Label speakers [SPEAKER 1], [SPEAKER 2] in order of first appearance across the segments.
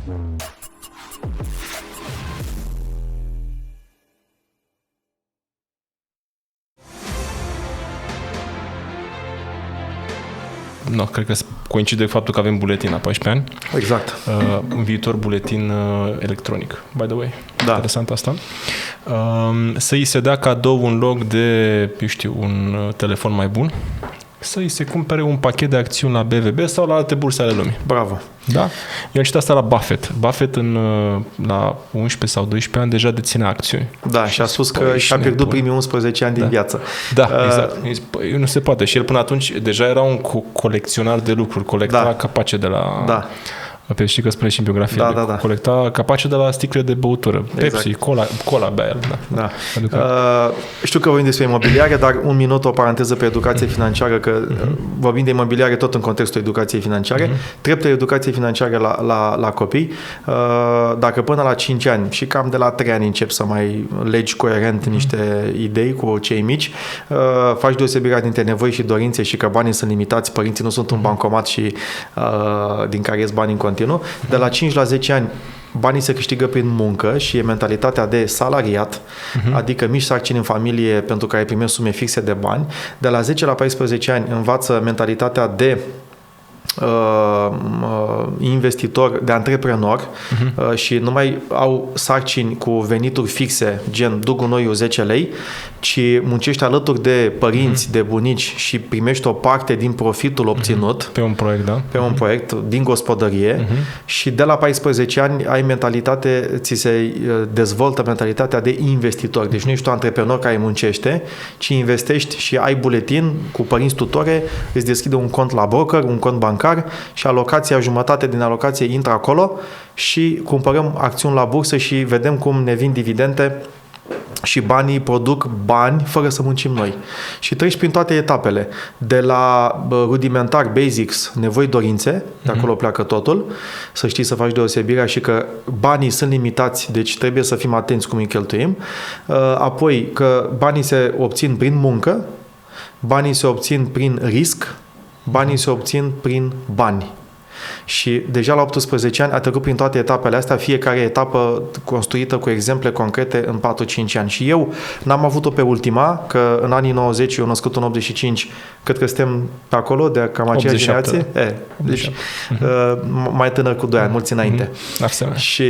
[SPEAKER 1] No, cred că coincide faptul că avem buletin la 14 ani.
[SPEAKER 2] Exact.
[SPEAKER 1] Un viitor buletin electronic, by the way.
[SPEAKER 2] Da.
[SPEAKER 1] Interesant asta. Să îi se dea cadou în loc de, eu știu, un telefon mai bun, să îi se cumpere un pachet de acțiuni la BVB sau la alte burse ale lumii.
[SPEAKER 2] Bravo.
[SPEAKER 1] Da? Eu am citit asta la Buffett. Buffett la 11 sau 12 ani deja deținea acțiuni.
[SPEAKER 2] Da, și a spus că și-a pierdut primii 11 ani din viață.
[SPEAKER 1] Da, exact. Păi, nu se poate. Și el până atunci deja era un colecționar de lucruri. Colecta capace de la...
[SPEAKER 2] Da.
[SPEAKER 1] Pe știi că spune și în biografie.
[SPEAKER 2] Da.
[SPEAKER 1] Colecta capace de la sticle de băutură. Exact. Pepsi, cola bea el. Da.
[SPEAKER 2] Știu că vorbim despre imobiliare, dar un minut, o paranteză pe educație financiară, că vorbim de imobiliare tot în contextul educației financiare. Trepte educație financiară la copii. Dacă până la 5 ani și cam de la 3 ani încep să mai legi coerent niște idei cu cei mici, faci deosebirea dintre nevoi și dorințe și că banii sunt limitați, părinții nu sunt un bancomat și din care ies bani în continuu. De la 5 la 10 ani banii se câștigă prin muncă și e mentalitatea de salariat, adică mici sarcini în familie pentru care primești sume fixe de bani. De la 10 la 14 ani învață mentalitatea de investitor, de antreprenor și nu mai au sarcini cu venituri fixe, gen duc gunoiul 10 lei, ci muncești alături de părinți, de bunici și primești o parte din profitul obținut
[SPEAKER 1] pe un proiect, da?
[SPEAKER 2] Pe un proiect din gospodărie și de la 14 ani ai mentalitate, ți se dezvoltă mentalitatea de investitor. Deci nu ești un antreprenor care muncește, ci investești și ai buletin cu părinți tutore, îți deschide un cont la broker, un cont bancar și alocația, jumătate din alocație intră acolo și cumpărăm acțiuni la bursă și vedem cum ne vin dividende și banii produc bani fără să muncim noi. Și treci prin toate etapele. De la rudimentar, basics, nevoi, dorințe, de acolo pleacă totul, să știi să faci deosebirea și că banii sunt limitați, deci trebuie să fim atenți cum îi cheltuim. Apoi că banii se obțin prin muncă, banii se obțin prin risc, banii se obțin prin bani. Și deja la 18 ani a trecut prin toate etapele astea, fiecare etapă construită cu exemple concrete în 4-5 ani. Și eu n-am avut-o pe ultima, că în anii 90, eu născut în 85, cred că suntem pe acolo, de cam aceeași generație. Deci mai tânăr cu 2 ani, mulți înainte. Și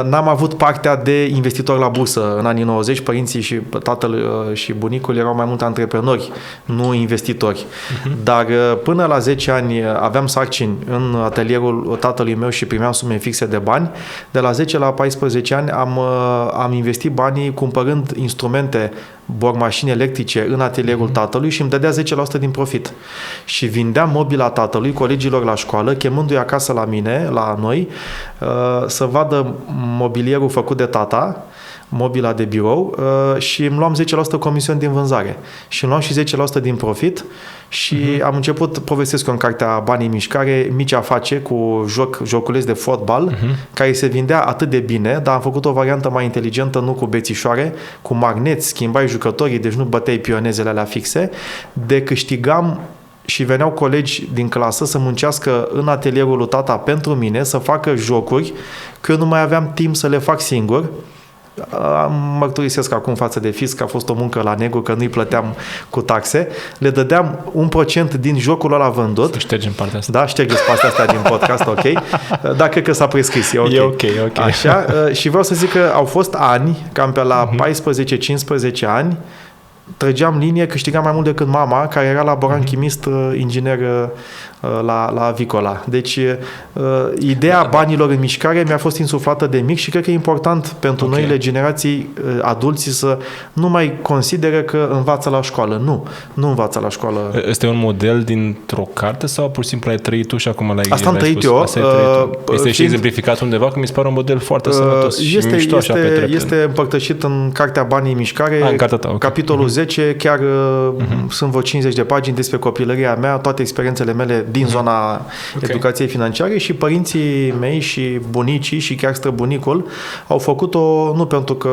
[SPEAKER 2] n-am avut partea de investitor la bursă în anii 90, părinții și tatăl și bunicul erau mai mult antreprenori, nu investitori. Dar până la 10 ani aveam sarcini în atelierul tatălui meu și primeam sume fixe de bani. De la 10 la 14 ani am investit banii cumpărând instrumente, bormașini electrice în atelierul tatălui și îmi dădea 10% din profit. Și vindeam mobila tatălui colegilor la școală, chemându-i acasă la mine, la noi, să vadă mobilierul făcut de tata, mobila de birou, și îmi luam 10% comisiuni din vânzare. Și îmi luam și 10% din profit și am început, povestesc eu în cartea Banii în mișcare, mici afaceri cu joculeț de fotbal, care se vindea atât de bine, dar am făcut o variantă mai inteligentă, nu cu bețișoare, cu magneți, schimbai jucătorii, deci nu băteai pionezele alea fixe, de câștigam și veneau colegi din clasă să muncească în atelierul lui tata pentru mine, să facă jocuri, că eu nu mai aveam timp să le fac singur. Mărturisesc acum față de fisc că a fost o muncă la negru, că nu-i plăteam cu taxe. Le dădeam 1% din jocul ăla vândut.
[SPEAKER 1] Să ștergem partea asta.
[SPEAKER 2] Da, ștergeți partea asta din podcast, ok. Dar cred că s-a prescris, e ok.
[SPEAKER 1] E ok.
[SPEAKER 2] Așa, și vreau să zic că au fost ani, cam pe la 14-15 ani, trăgeam linie, câștigam mai mult decât mama, care era laborant chimist, inginer la Avicola. Deci, ideea banilor în mișcare mi-a fost insuflată de mic și cred că e important pentru noile generații, adulții, să nu mai consideră că învață la școală. Nu învață la școală.
[SPEAKER 1] Este un model dintr-o carte sau pur și simplu ai trăit tu și acum l-ai
[SPEAKER 2] Asta am trăit eu.
[SPEAKER 1] Este și exemplificat undeva, că mi se pare un model foarte sănătos și mișto așa pe trepte.
[SPEAKER 2] Este împărtășit în cartea Banii în mișcare, capitolul 10, chiar sunt vreo 50 de pagini despre copilăria mea, toate experiențele mele din zona educației financiare și părinții mei și bunicii și chiar străbunicul au făcut-o nu pentru că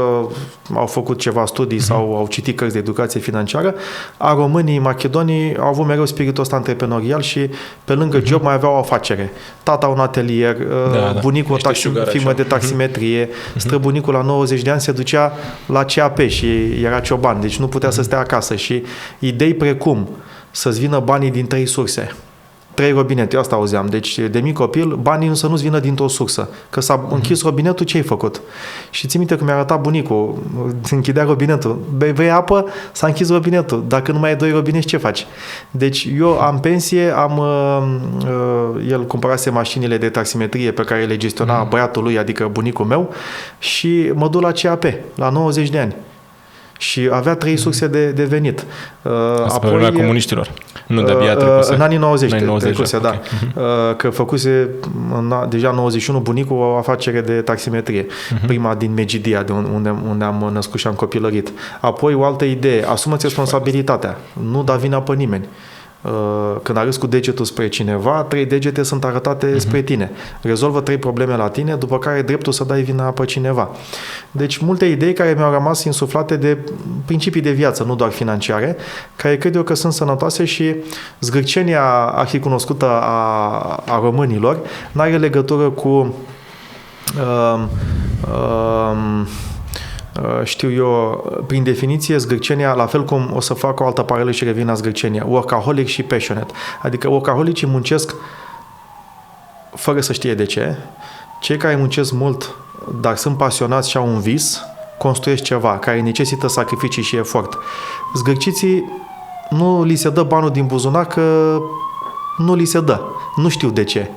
[SPEAKER 2] au făcut ceva studii sau au citit cărți de educație financiară. A românii macedonii au avut mereu spiritul ăsta antreprenorial și pe lângă job mai aveau o afacere. Tata un atelier, bunicul o firmă de taximetrie, străbunicul la 90 de ani se ducea la CAP și era cioban, deci nu putea să stea acasă și idei precum să-ți vină banii din 3 surse. 3 robinete, eu asta auzeam. Deci, de mic copil, banii să nu-ți vină dintr-o sursă. Că s-a închis robinetul, ce ai făcut? Și ții minte că mi-a arătat bunicul, închidea robinetul. Vrei apă? S-a închis robinetul. Dacă nu mai ai 2 robineți, ce faci? Deci, eu am pensie, el cumpărase mașinile de taximetrie pe care le gestiona băiatul lui, adică bunicul meu, și mă duc la CAP, la 90 de ani. Și avea 3 surse de venit.
[SPEAKER 1] Asta pe vremea comuniștilor. Nu de abia trecuse.
[SPEAKER 2] În anii 90 trecuse,
[SPEAKER 1] okay.
[SPEAKER 2] Da. Că făcuse deja în 91 bunicul o afacere de taximetrie. Prima din Megidia, de unde am născut și am copilărit. Apoi o altă idee. Asumă-ți responsabilitatea. Nu da vina pe nimeni. Când arăți cu degetul spre cineva, 3 degete sunt arătate spre tine. Rezolvă 3 probleme la tine, după care ai dreptul să dai vina pe cineva. Deci multe idei care mi-au rămas insuflate de principii de viață, nu doar financiare, care cred eu că sunt sănătoase și zgârcenia arhicunoscută a românilor n-are legătură cu știu eu, prin definiție, zgârcenia, la fel cum o să fac o altă paralelă și revin la zgârcenia, workaholic și passionate. Adică workaholicii muncesc fără să știe de ce. Cei care muncesc mult, dar sunt pasionați și au un vis, construiesc ceva care necesită sacrificii și efort. Zgârciții nu li se dă banul din buzunar că nu li se dă. Nu știu de ce.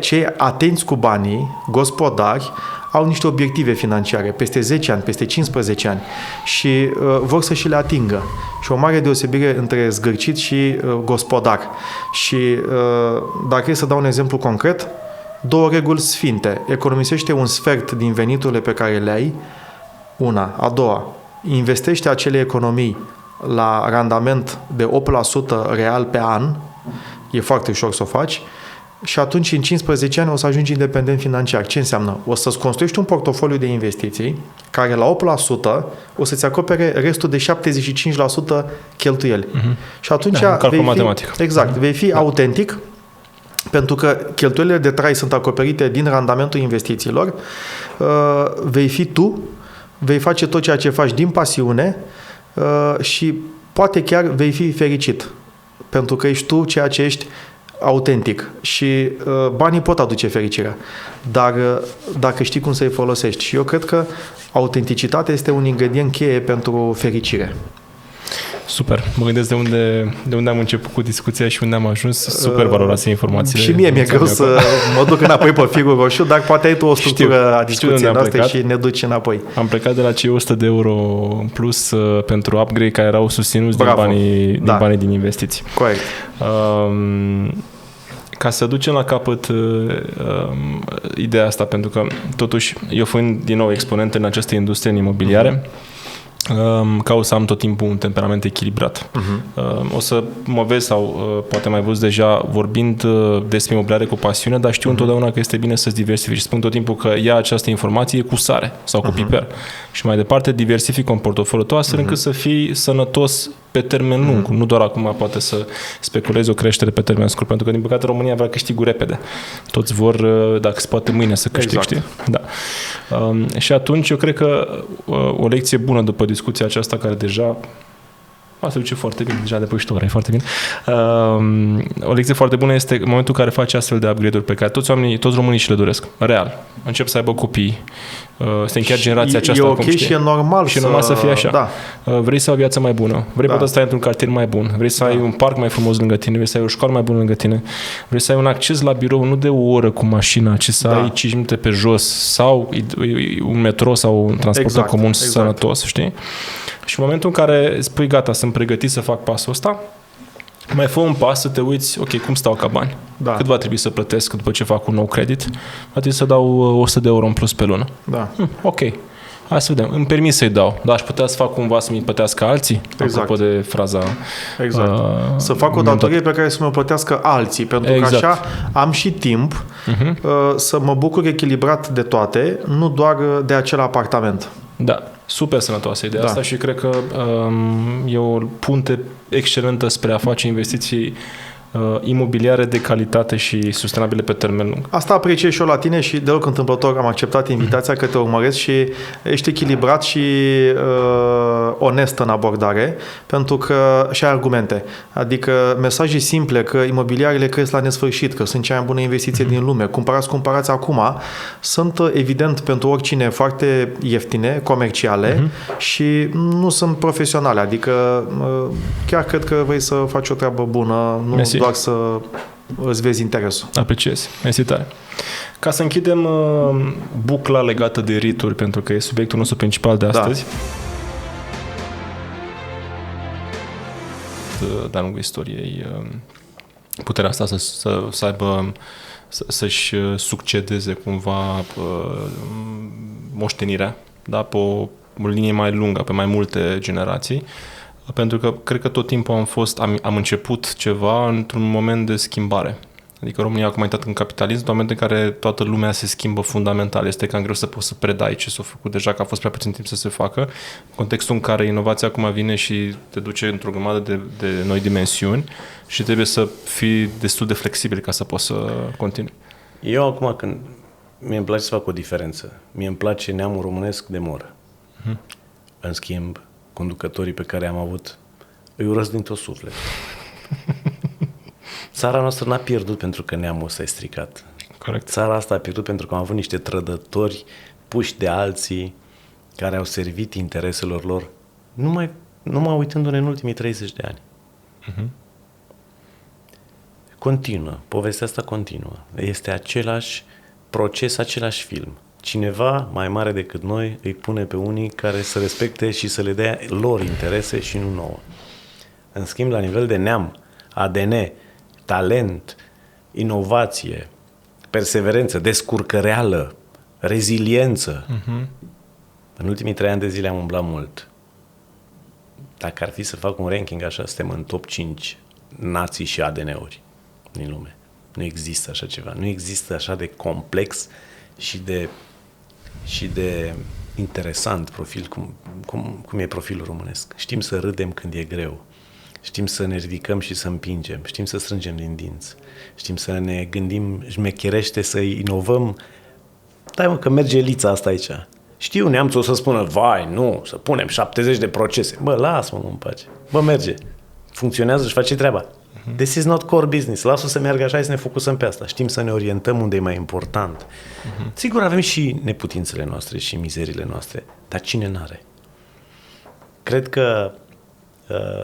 [SPEAKER 2] Cei atenți cu banii, gospodari, au niște obiective financiare peste 10 ani, peste 15 ani și vor să și le atingă. Și o mare deosebire între zgârcit și gospodar. Și dacă e să dau un exemplu concret, 2 reguli sfinte. Economisește un sfert din veniturile pe care le ai, una. A doua, investește acele economii la randament de 8% real pe an, e foarte ușor să o faci, și atunci în 15 ani o să ajungi independent financiar. Ce înseamnă? O să-ți construiești un portofoliu de investiții care la 8% o să-ți acopere restul de 75% cheltuieli. Și atunci vei fi autentic, pentru că cheltuielile de trai sunt acoperite din randamentul investițiilor, vei fi tu, vei face tot ceea ce faci din pasiune și poate chiar vei fi fericit, pentru că ești tu ceea ce ești autentic și banii pot aduce fericirea, dar dacă știi cum să-i folosești. Și eu cred că autenticitatea este un ingredient cheie pentru fericire.
[SPEAKER 1] Super. Mă gândesc de unde am început cu discuția și unde am ajuns. Super valoroase informațiile.
[SPEAKER 2] Și mie mi-e greu să mă duc înapoi pe firul roșu, dar poate ai tu o structură a discuției noastre și ne duci înapoi.
[SPEAKER 1] Am plecat de la cei 100 de euro plus pentru upgrade care erau susținuți din banii din investiții.
[SPEAKER 2] Corect.
[SPEAKER 1] Ca să ducem la capăt ideea asta, pentru că totuși eu fiind din nou exponent în această industrie în imobiliare, caut să am tot timpul un temperament echilibrat. O să mă vezi sau poate mai văzut deja vorbind despre imobiliare cu pasiune, dar știu întotdeauna că este bine să-ți diversifici. Spun tot timpul că ia această informație cu sare sau cu piper și mai departe diversific un portofoliu tău astfel încât să fii sănătos pe termen lung. Nu doar acum poate să speculezi o creștere pe termen scurt, pentru că din păcate România vrea câștiguri repede. Toți vor, dacă se poate, mâine să câștige. Exact. Da. Și atunci eu cred că o lecție bună după discuția aceasta, care deja se duce foarte bine, deja depășit ora, e foarte bine. O lecție foarte bună este momentul în care faci astfel de upgrade-uri pe care toți românii și le doresc. Real. Încep să aibă copii. Este chiar generația aceasta.
[SPEAKER 2] E ok și e normal.
[SPEAKER 1] Și e normal să fie așa. Da. Vrei să ai o viață mai bună. Vrei poate să stai într-un cartier mai bun. Vrei să ai un parc mai frumos lângă tine. Vrei să ai o școală mai bună lângă tine. Vrei să ai un acces la birou nu de o oră cu mașina, ci să ai 5 minute pe jos sau un metro sau un transport comun sănătos, știi? Și în momentul în care spui gata, sunt pregătit să fac pasul ăsta, mai fă un pas să te uiți, ok, cum stau ca bani? Cât va trebui să plătesc după ce fac un nou credit? Va trebui să dau 100 de euro în plus pe lună.
[SPEAKER 2] Da.
[SPEAKER 1] Ok. Hai să vedem. Îmi permis să-i dau, dar aș putea să fac cumva să mi plătească alții?
[SPEAKER 2] Exact.
[SPEAKER 1] Apropo de fraza...
[SPEAKER 2] Exact. Să fac o datorie pe care să mă plătească alții, pentru că așa am și timp să mă bucur echilibrat de toate, nu doar de acel apartament.
[SPEAKER 1] Da, super sănătoasă ideea asta și cred că e o punte excelentă spre a face investiții imobiliare de calitate și sustenabile pe termen lung.
[SPEAKER 2] Asta apreciez și eu la tine și deloc întâmplător am acceptat invitația că te urmăresc și ești echilibrat și onest în abordare, pentru că și ai argumente. Adică mesaje simple că imobiliarele cresc la nesfârșit, că sunt cea mai bună investiție din lume, cumpărați acum, sunt evident pentru oricine foarte ieftine, comerciale și nu sunt profesionale. Adică chiar cred că vrei să faci o treabă bună, nu doar să îți vezi interesul.
[SPEAKER 1] Apreciez. Mersi tare. Ca să închidem bucla legată de rituri, pentru că e subiectul nostru principal de astăzi. De-a lungul istoriei, puterea asta să aibă, să-și succedeze cumva moștenirea, da? Pe o linie mai lungă, pe mai multe generații. Pentru că cred că tot timpul am început ceva într-un moment de schimbare. Adică România acum a intrat în capitalism, în moment în care toată lumea se schimbă fundamental. Este cam greu să poți să predai ce s-a făcut deja, că a fost prea puțin timp să se facă. În contextul în care inovația acum vine și te duce într-o grămadă de noi dimensiuni și trebuie să fii destul de flexibil ca să poți să continui.
[SPEAKER 3] Eu acum, când mie îmi place să fac o diferență, mie îmi place neamul românesc de moră. În schimb, conducătorii pe care am avut, îi urăsc din tot sufletul. Țara noastră n-a pierdut pentru că neamul ăsta e stricat.
[SPEAKER 1] Corect.
[SPEAKER 3] Țara asta a pierdut pentru că am avut niște trădători puși de alții care au servit intereselor lor, numai uitându-ne în ultimii 30 de ani. Continuă. Povestea asta continuă. Este același proces, același film. Cineva mai mare decât noi îi pune pe unii care să respecte și să le dea lor interese și nu nouă. În schimb, la nivel de neam, ADN, talent, inovație, perseverență, descurcăreală, reziliență. În ultimii 3 ani de zile am umblat mult. Dacă ar fi să fac un ranking așa, suntem în top 5 nații și ADN-uri din lume. Nu există așa ceva. Nu există așa de complex și de interesant profil cum e profilul românesc. Știm să râdem când e greu. Știm să ne ridicăm și să împingem. Știm să strângem din dinți. Știm să ne gândim șmecherește, să inovăm. Dai mă că merge lița asta aici. Știu, neamțul o să spună, vai, nu, să punem 70 de procese. Bă, lasă-mă în pace. Bă, merge. Funcționează și face treaba. This is not core business. Lasă-o să meargă așa și să ne focusăm pe asta. Știm să ne orientăm unde e mai important. Sigur, avem și neputințele noastre și mizerile noastre, dar cine n-are? Cred că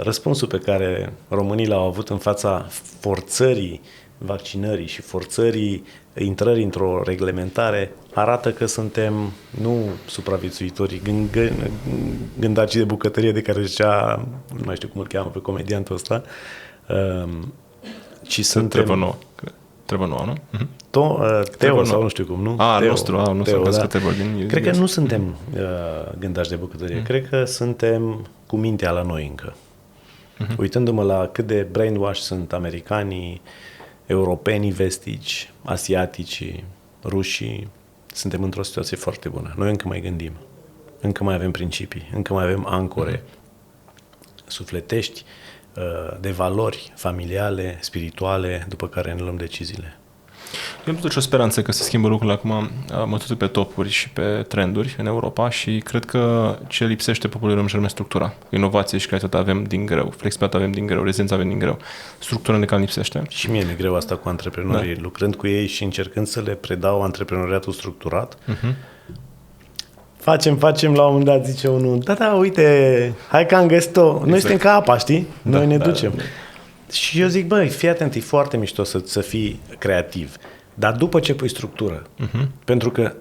[SPEAKER 3] răspunsul pe care românii l-au avut în fața forțării vaccinării și forțării intrării într-o reglementare arată că suntem nu supraviețuitori gândaci de bucătărie de care zicea, nu mai știu cum îl cheamă pe comediantul ăsta, ci suntem...
[SPEAKER 1] Trebuie nouă, nu?
[SPEAKER 3] Teo sau nu știu cum, nu? Cred că nu suntem gândaci de bucătărie, cred că suntem cu mintea la noi încă. Uitându-mă la cât de brainwash sunt americanii, europenii vestici, asiatici, rușii, suntem într-o situație foarte bună. Noi încă mai gândim, încă mai avem principii, încă mai avem ancore sufletești, de valori familiale, spirituale, după care ne luăm deciziile.
[SPEAKER 1] Eu am totuși o speranță că se schimbă lucrurile acum, mă tot pe topuri și pe trenduri în Europa și cred că ce lipsește poporului român și anume structura. Inovație și creativitate avem din greu, flexibilitate avem din greu, rezistență avem din greu. Structura ne cam lipsește. Și
[SPEAKER 3] mie mi-e greu asta cu antreprenorii, lucrând cu ei și încercând să le predau antreprenoriatul structurat. Facem, la un moment dat zice unul, da, uite, hai că am găsit-o. Noi suntem ca apa, știi? Noi ne ducem. Da. Și eu zic, băi, fii atent, e foarte mișto să fii creativ. Dar după ce pui structură. Pentru că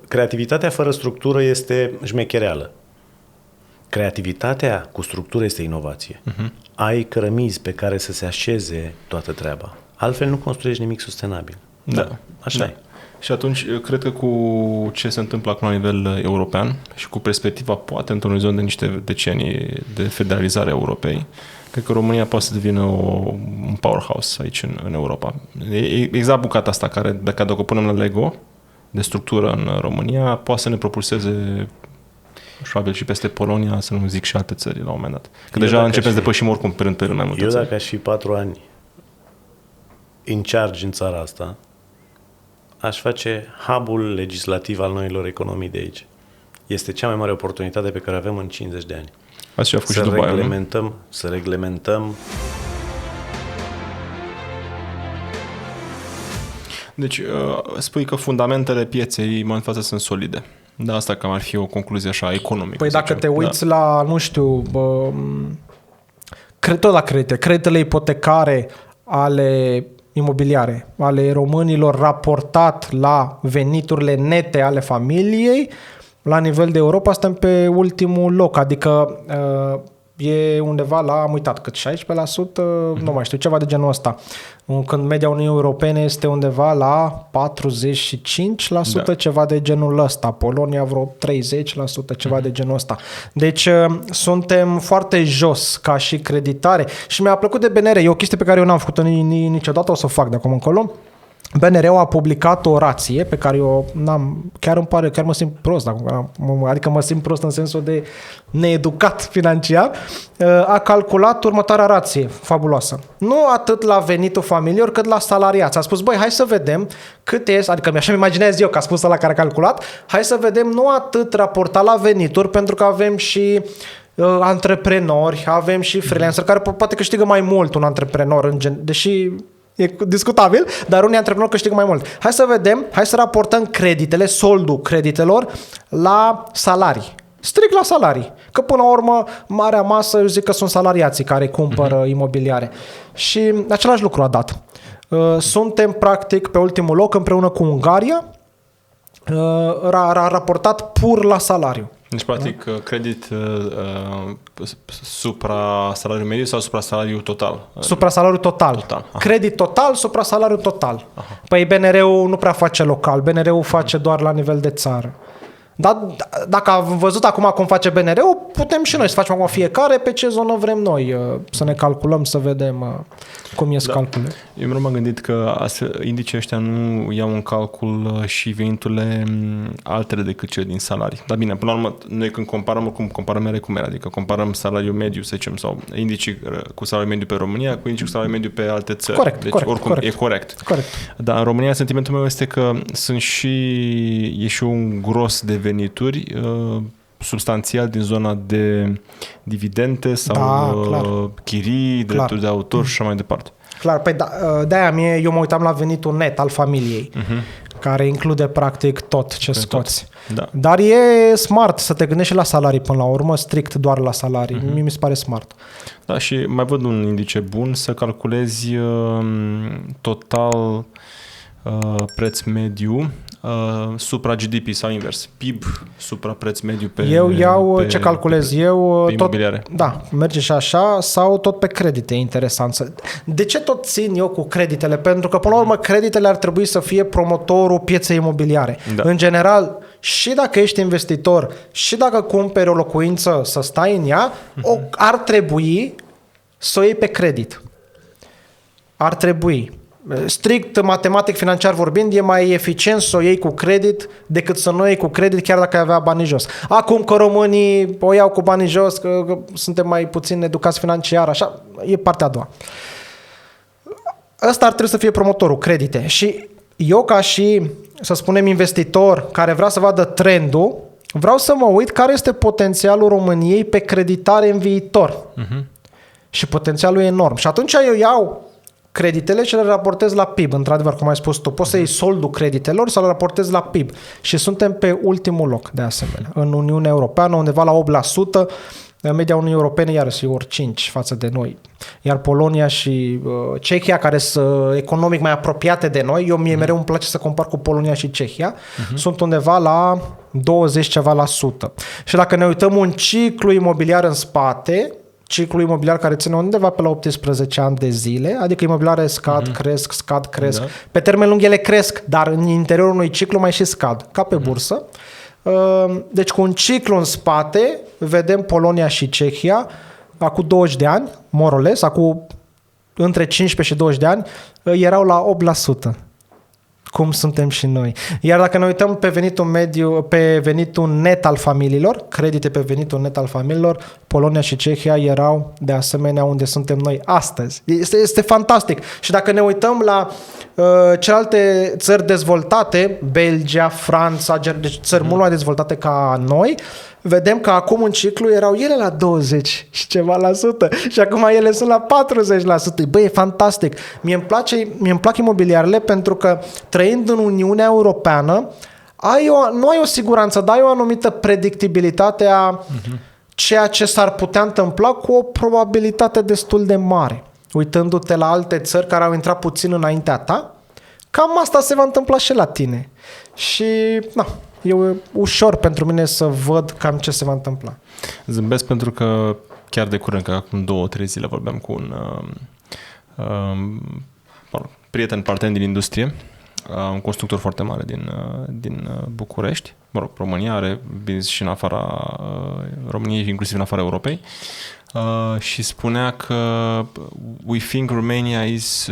[SPEAKER 3] creativitatea fără structură este șmechereală. Creativitatea cu structură este inovație. Ai cărămizi pe care să se așeze toată treaba. Altfel nu construiești nimic sustenabil.
[SPEAKER 1] Da.
[SPEAKER 3] Așa e.
[SPEAKER 1] Și atunci, eu cred că cu ce se întâmplă acum la nivel european și cu perspectiva poate într-un orizont de niște decenii de federalizare a Europei, cred că România poate să devină un powerhouse aici în Europa. E exact bucata asta care, dacă o punem la Lego de structură în România, poate să ne propulseze probabil și peste Polonia, să nu zic și alte țări la un moment dat. Că deja începem să depășim oricum pe rând mai multe țări.
[SPEAKER 3] Eu dacă aș fi 4 ani in charge în țara asta, aș face hub-ul legislativ al noilor economii de aici. Este cea mai mare oportunitate pe care o avem în 50 de ani.
[SPEAKER 1] Asta și-a făcut și Dubai,
[SPEAKER 3] să reglementăm.
[SPEAKER 1] Deci, spui că fundamentele pieței în față sunt solide. Da, asta cam ar fi o concluzie așa economică.
[SPEAKER 4] Păi dacă te uiți la, nu știu, tot la creditele ipotecare ale imobiliare, ale românilor raportat la veniturile nete ale familiei, la nivel de Europa suntem pe ultimul loc, adică e undeva la, am uitat, cât 16%, nu mai știu, ceva de genul ăsta. Când media Uniunii Europene este undeva la 45%, ceva de genul ăsta. Polonia vreo 30%, ceva de genul ăsta. Deci suntem foarte jos ca și creditare. Și mi-a plăcut de BNR, e o chestie pe care eu n-am făcut-o niciodată, o să o fac de acum încolo. BNR-ul a publicat o rație pe care eu n-am, chiar mă simt prost, adică mă simt prost în sensul de needucat financiar, a calculat următoarea rație fabuloasă. Nu atât la venitul familiilor, cât la salariați. A spus, băi, hai să vedem cât este, adică așa-mi imaginez eu că a spus ăla care a calculat, hai să vedem nu atât raportat la venituri, pentru că avem și antreprenori, avem și freelancer, care poate câștigă mai mult un antreprenor, deși e discutabil, dar unii antreprenori câștigă mai mult. Hai să vedem, hai să raportăm creditele, soldul creditelor la salarii. Strict la salarii. Că până la urmă, marea masă, eu zic că sunt salariații care cumpără imobiliare. Și același lucru a dat. Suntem practic pe ultimul loc împreună cu Ungaria, raportat pur la salariu.
[SPEAKER 1] Deci, practic, credit supra salariul mediu sau supra salariul total?
[SPEAKER 4] Supra salariul total. Credit total, supra salariul total. Aha. Păi BNR-ul nu prea face local, BNR-ul face doar la nivel de țară. Dar dacă am văzut acum cum face BNR-ul, putem și noi să facem acum fiecare pe ce zonă vrem noi, să ne calculăm, să vedem cum ies calculele.
[SPEAKER 1] Eu m-am gândit că indicii ăștia nu iau în calcul și veniturile altele decât cele din salarii. Dar bine, până la urmă, noi când comparăm mere cu mere, adică comparăm salariul mediu, să zicem, sau indicii cu salariul mediu pe România, cu indicii cu salariul mediu pe alte țări.
[SPEAKER 4] Corect,
[SPEAKER 1] deci
[SPEAKER 4] corect,
[SPEAKER 1] oricum
[SPEAKER 4] corect.
[SPEAKER 1] E corect.
[SPEAKER 4] Corect.
[SPEAKER 1] Dar în România sentimentul meu este că e și un gros de venituri substanțial din zona de dividende sau chirii, drepturi de autor și așa mai departe.
[SPEAKER 4] Clar, păi de-aia eu mă uitam la venitul net al familiei, care include practic tot ce scoți.
[SPEAKER 1] Da.
[SPEAKER 4] Dar e smart să te gândești și la salarii până la urmă, strict doar la salarii. Mie mi se pare smart.
[SPEAKER 1] Da, și mai văd un indice bun, să calculezi total preț mediu supra GDP sau invers. PIB supra preț mediu pe
[SPEAKER 4] eu iau ce calculez eu
[SPEAKER 1] pe imobiliare.
[SPEAKER 4] Da, merge și așa sau tot pe credite, e interesant. De ce tot țin eu cu creditele? Pentru că până la urmă creditele ar trebui să fie promotorul pieței imobiliare. Da. În general, și dacă ești investitor și dacă cumperi o locuință să stai în ea, ar trebui să o iei pe credit. Ar trebui. Strict matematic financiar vorbind, e mai eficient să o iei cu credit decât să nu o iei cu credit chiar dacă ai avea banii jos. Acum că românii o iau cu banii jos, că suntem mai puțin educați financiar, așa, e partea a doua. Ăsta ar trebui să fie promotorul, credite. Și eu ca și, să spunem, investitor care vrea să vadă trendul, vreau să mă uit care este potențialul României pe creditare în viitor. Și potențialul e enorm. Și atunci eu iau creditele și le raportez la PIB, într-adevăr, cum ai spus tu. Poți să iei soldul creditelor sau le raportezi la PIB. Și suntem pe ultimul loc, de asemenea. În Uniunea Europeană, undeva la 8%, media Uniunii Europene, iarăși, ori 5 față de noi. Iar Polonia și Cehia, care sunt economic mai apropiate de noi, mie mereu îmi place să compar cu Polonia și Cehia, sunt undeva la 20 ceva la sută. Și dacă ne uităm un ciclu imobiliar în spate, ciclu imobiliar care ține undeva pe la 18 ani de zile, adică imobiliare scad, cresc. Da. Pe termen lung ele cresc, dar în interiorul unui ciclu mai și scad, ca pe bursă. Deci cu un ciclu în spate, vedem Polonia și Cehia, acum 20 de ani, more or less, acum între 15 și 20 de ani, erau la 8%. Cum suntem și noi. Iar dacă ne uităm pe venitul mediu, pe venitul net al familiilor, credite pe venitul net al familiilor, Polonia și Cehia erau de asemenea unde suntem noi astăzi. Este fantastic. Și dacă ne uităm la celelalte țări dezvoltate, Belgia, Franța, deci țări mult mai dezvoltate ca noi, vedem că acum în ciclu erau ele la 20 și ceva la sută și acum ele sunt la 40%. Băi, e fantastic. Mie îmi plac imobiliarele pentru că trăind în Uniunea Europeană nu ai o siguranță, dar ai o anumită predictibilitate a ceea ce s-ar putea întâmpla cu o probabilitate destul de mare. Uitându-te la alte țări care au intrat puțin înaintea ta, cam asta se va întâmpla și la tine. Și, e ușor pentru mine să văd cam ce se va întâmpla.
[SPEAKER 1] Zâmbesc pentru că chiar de curând, că acum 2-3 zile vorbeam cu un prieten, partener din industrie, un constructor foarte mare din București, România, are business și în afara României, inclusiv în afara Europei, și spunea că we think Romania is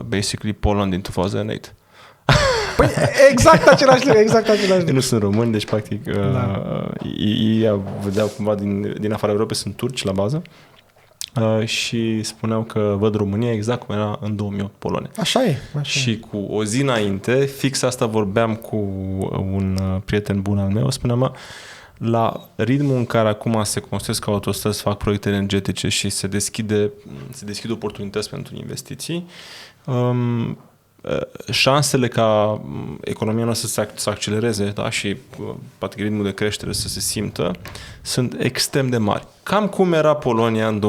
[SPEAKER 1] basically Poland in 2008.
[SPEAKER 4] Păi exact același lucru.
[SPEAKER 1] Nu sunt români, deci practic ei vedeau cumva din afara Europei, sunt turci la bază, și spuneau că văd România exact cum era în 2008 Polonia.
[SPEAKER 4] Așa e.
[SPEAKER 1] Și cu o zi înainte, fix asta vorbeam cu un prieten bun al meu, spuneam, la ritmul în care acum se construiesc autostrăzi, fac proiecte energetice și se deschid oportunități pentru investiții, șansele ca economia noastră să accelereze, da, și poate ritmul de creștere să se simtă, sunt extrem de mari. Cam cum era Polonia în 2006-2008.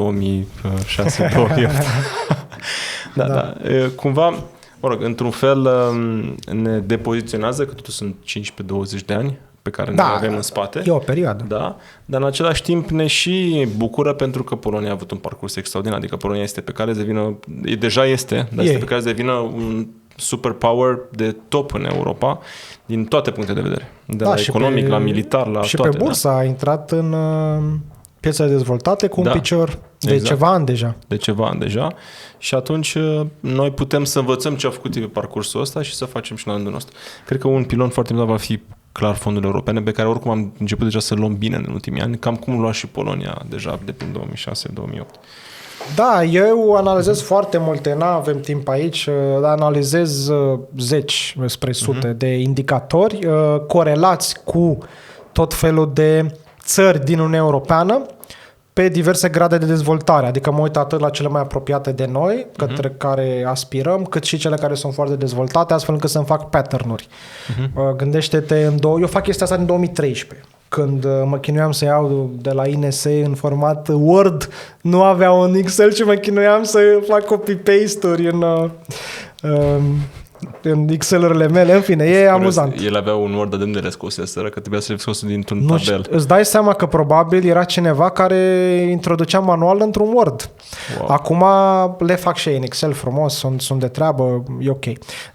[SPEAKER 1] Da. Cumva, într-un fel ne depoziționează, că totuși sunt 15-20 de ani pe care ne avem în spate.
[SPEAKER 4] E o perioadă.
[SPEAKER 1] Da, dar în același timp ne și bucură pentru că Polonia a avut un parcurs extraordinar, adică Polonia este pe care este pe care să devină un superpower de top în Europa, din toate punctele de vedere. De la economic, la militar, la
[SPEAKER 4] și
[SPEAKER 1] toate.
[SPEAKER 4] Și pe bursă a intrat în piețele dezvoltate cu un picior de ceva ani deja.
[SPEAKER 1] De ceva ani deja. Și atunci noi putem să învățăm ce au făcut pe parcursul ăsta și să facem și la rândul nostru. Cred că un pilon foarte important va fi clar fondurile europene, pe care oricum am început deja să luăm bine în ultimii ani, cam cum lua și Polonia deja de prin 2006-2008.
[SPEAKER 4] Da, eu analizez foarte multe, n-avem timp aici, dar analizez zeci spre sute de indicatori corelați cu tot felul de țări din Uniunea Europeană pe diverse grade de dezvoltare, adică mă uit atât la cele mai apropiate de noi, către care aspirăm, cât și cele care sunt foarte dezvoltate, astfel încât să-mi fac pattern-uri. Gândește-te, eu fac chestia asta în 2013. Când mă chinuiam să iau de la INS în format Word, nu aveam un Excel și mă chinuiam să fac copy-paste-uri în Excel-urile mele, în fine, e amuzant.
[SPEAKER 1] El avea un Word de le scos, că trebuia să le scos dintr-un tabel.
[SPEAKER 4] Îți dai seama că probabil era cineva care introducea manual într-un Word. Wow. Acum le fac și ei în Excel frumos, sunt de treabă, e ok.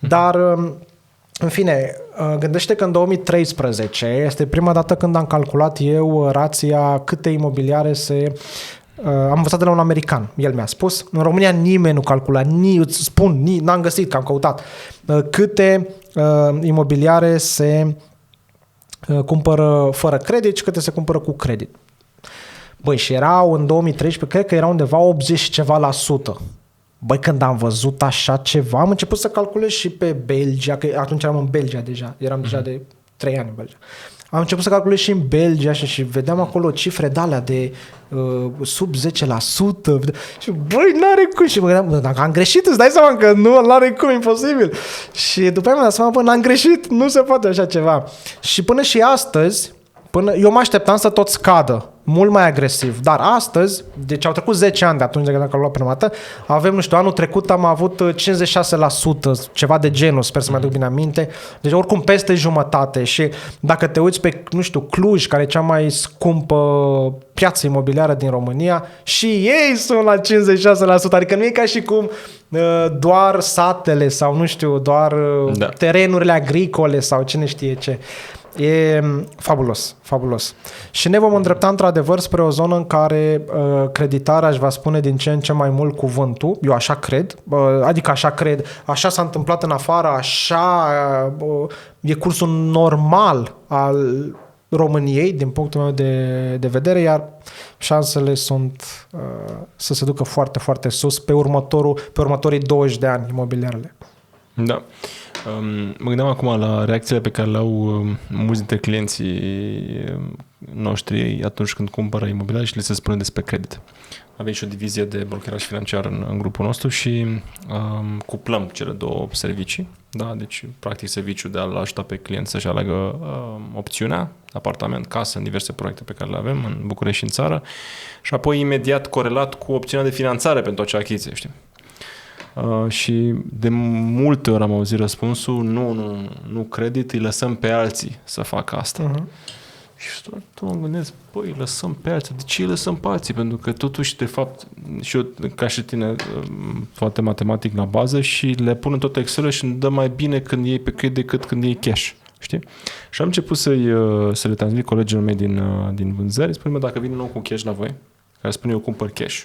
[SPEAKER 4] Dar, în fine, gândește că în 2013 este prima dată când am calculat eu rația câte imobiliare am învățat de la un american. El mi-a spus, în România nimeni nu calcula, n-am găsit, că am căutat, câte imobiliare se cumpără fără credit și câte se cumpără cu credit. Băi, și erau în 2013, cred că era undeva 80 și ceva la sută. Băi, când am văzut așa ceva, am început să calculez și pe Belgia, că atunci eram în Belgia deja, eram deja de 3 ani în Belgia. Am început să calculez și în Belgia și vedeam acolo cifre de-alea de sub 10%. Și băi, n-are cum. Și mă gândeam, dacă am greșit, îți dai seama că n-are cum, imposibil. Și după aia mi-am dat seama, bă, n-am greșit, nu se poate așa ceva. Și până și astăzi, eu mă așteptam să tot scadă mult mai agresiv. Dar astăzi, deci au trecut 10 ani de atunci de când am luat prima dată, avem, nu știu, anul trecut am avut 56%, ceva de genul, sper să mă aduc bine aminte. Deci oricum peste jumătate și dacă te uiți pe, nu știu, Cluj, care e cea mai scumpă piață imobiliară din România, și ei sunt la 56%, adică nu e ca și cum doar satele sau, nu știu, doar terenurile agricole sau cine știe ce. E fabulos, fabulos. Și ne vom îndrepta într-adevăr spre o zonă în care creditarea își va spune din ce în ce mai mult cuvântul. Eu așa cred, adică așa cred, așa s-a întâmplat în afară, așa e cursul normal al României din punctul meu de vedere, iar șansele sunt să se ducă foarte, foarte sus pe următorii 20 de ani imobiliarele.
[SPEAKER 1] Da. Mă gândeam acum la reacțiile pe care le-au mulți dintre clienții noștri atunci când cumpără imobiliare și le se spune despre credit. Avem și o divizie de brokeraj financiar în grupul nostru și cuplăm cele două servicii. Da? Deci, practic, serviciul de a-l ajuta pe client să-și aleagă opțiunea, apartament, casă, în diverse proiecte pe care le avem în București și în țară și apoi imediat corelat cu opțiunea de finanțare pentru acea achiziție, știi? Și de multe ori am auzit răspunsul nu credit, îi lăsăm pe alții să facă asta. Și tot mă gândesc, îi lăsăm pe alții. De ce îi lăsăm pe alții? Pentru că totuși, de fapt, și eu, ca și tine, foarte matematic la bază și le pun în tot Excel și îmi dă mai bine când iei pe credit decât când iei cash. Știi? Și am început să le transmit colegilor mei din vânzări, spune-mă dacă vine un om cu cash la voi, care spune eu cumpăr cash.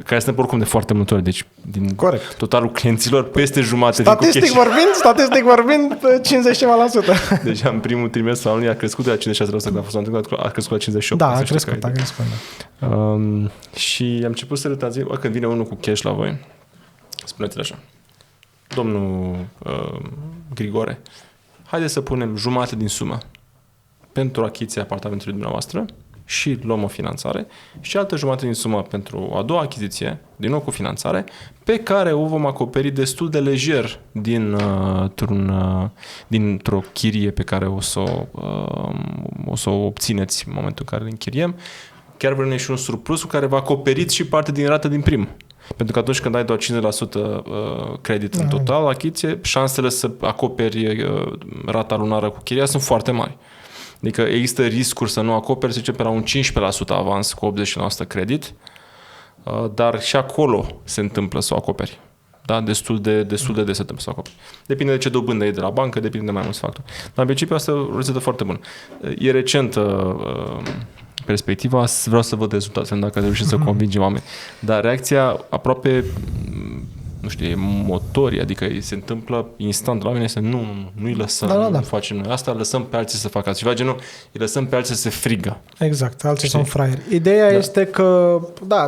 [SPEAKER 1] Care sunt oricum de foarte multe ori, deci din
[SPEAKER 4] corect.
[SPEAKER 1] Totalul clienților, peste jumate
[SPEAKER 4] statistic vorbind, 50 ceva la sută.
[SPEAKER 1] Deci în primul trimestru anului a crescut de la 56%, când a fost anul trecut, a crescut la 58%.
[SPEAKER 4] Da, a crescut.
[SPEAKER 1] Și am început să le transmit, când vine unul cu cash la voi, spuneți-le așa, domnul Grigore, haideți să punem jumate din sumă pentru achiziția apartamentului dumneavoastră și luăm o finanțare și altă jumătate din sumă pentru a doua achiziție, din nou cu finanțare, pe care o vom acoperi destul de lejer dintr-o chirie pe care o să o obțineți în momentul în care îl închiriem. Chiar vrem și un surplus cu care va acoperiți și parte din rată din prim. Pentru că atunci când ai doar 50% credit în total, achiziție, șansele să acoperi rata lunară cu chiria sunt foarte mari. Adică există riscuri să nu acoperi, se zice, pe la un 15% avans cu 80% credit, dar și acolo se întâmplă să o acoperi. Da? Destul de des se întâmplă să o acoperi. Depinde de ce dobândă e de la bancă, depinde de mai mulți factori. Dar în principiu asta e o rețetă foarte bună. E recentă perspectiva, vreau să văd rezultatele, dacă reușim să convingem oameni. Dar reacția aproape, nu știu, e motorie, adică se întâmplă instant la oameni, este nu-i lăsăm, nu facem noi asta, lăsăm pe alții să facă asta. Ceva genul, îi lăsăm pe alții să se frigă.
[SPEAKER 4] Exact, alții sunt fraieri. Ideea este că,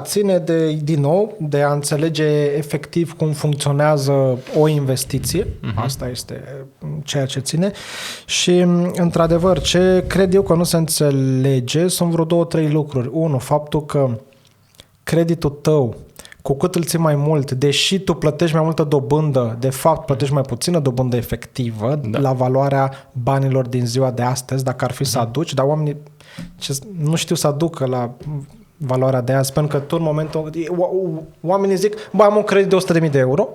[SPEAKER 4] ține din nou de a înțelege efectiv cum funcționează o investiție. Asta este ceea ce ține. Și, într-adevăr, ce cred eu că nu se înțelege sunt vreo 2-3 lucruri. Unu, faptul că creditul tău, cu cât îl ții mai mult, deși tu plătești mai multă dobândă, de fapt plătești mai puțină dobândă efectivă la valoarea banilor din ziua de astăzi, dacă ar fi să aduci, dar oamenii nu știu să aducă la valoarea de azi, pentru că tot în momentul oamenii zic, am un credit de 100.000 de euro,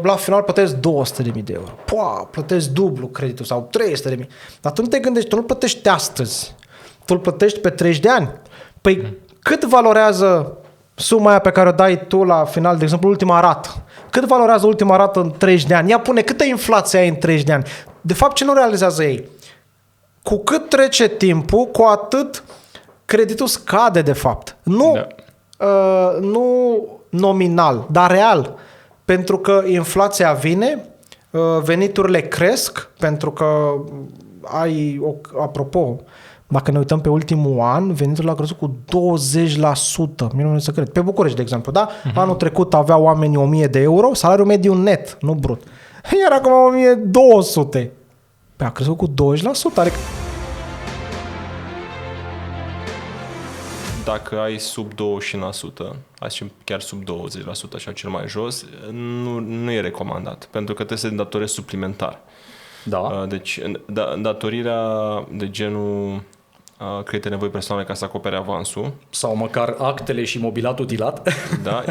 [SPEAKER 4] la final plătesc 200.000 de euro. Plătesc dublu creditul sau 300.000. Dar tu nu te gândești, tu nu plătești astăzi, tu îl plătești pe 30 de ani. Păi cât valorează suma aia pe care o dai tu la final, de exemplu, ultima rată? Cât valorează ultima rată în 30 de ani? Ia pune câtă inflație ai în 30 de ani. De fapt, ce nu realizează ei? Cu cât trece timpul, cu atât creditul scade, de fapt. Nu nominal, dar real. Pentru că inflația vine, veniturile cresc, pentru că apropo, dacă ne uităm pe ultimul an, veniturile au crescut cu 20%. Mie nu se cred. Pe București, de exemplu, da? Anul trecut aveau oamenii 1.000 de euro, salariul mediu net, nu brut. Iar acum 1.200. Păi a crescut cu 20%. Adică...
[SPEAKER 1] Dacă ai sub 20%, chiar sub 20%, așa cel mai jos, nu e recomandat, pentru că trebuie să îndatorezi suplimentar.
[SPEAKER 2] Da.
[SPEAKER 1] Deci, îndatorirea de genul credite nevoi personale ca să acopere avansul.
[SPEAKER 5] Sau măcar actele și mobilat utilat.
[SPEAKER 1] Da,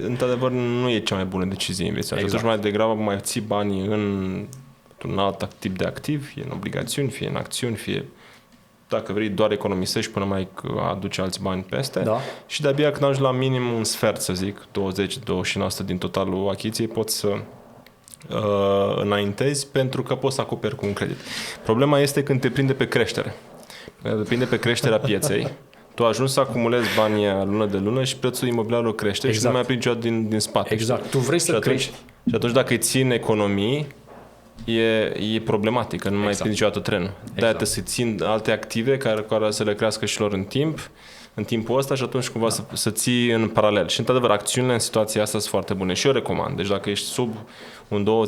[SPEAKER 1] într-adevăr nu e cea mai bună decizie investițională.
[SPEAKER 5] Exact.
[SPEAKER 1] Atunci mai degrabă mai ții banii într-un alt tip de activ, fie în obligațiuni, fie în acțiuni, fie dacă vrei doar economisești până mai aduci alți bani peste.
[SPEAKER 5] Da.
[SPEAKER 1] Și de-abia când ajungi la minim un sfert, să zic, 20-29% din totalul achiziției, poți să înaintezi pentru că poți să acoperi cu un credit. Problema este când te prinde pe creștere. Când te prinde pe creșterea pieței, tu ajungi să acumulezi banii lună de lună și prețul imobiliarului crește și nu mai apringi niciodată din spate.
[SPEAKER 5] Exact. Tu vrei să crești.
[SPEAKER 1] Și atunci dacă îi țin economii, e problematică, nu mai prinde niciodată trenul. De-aia trebuie să țin alte active care să le crească și lor în timpul ăsta și atunci cumva să ții în paralel. Și într-adevăr, acțiunile în situația asta sunt foarte bune și eu recomand. Deci dacă ești sub un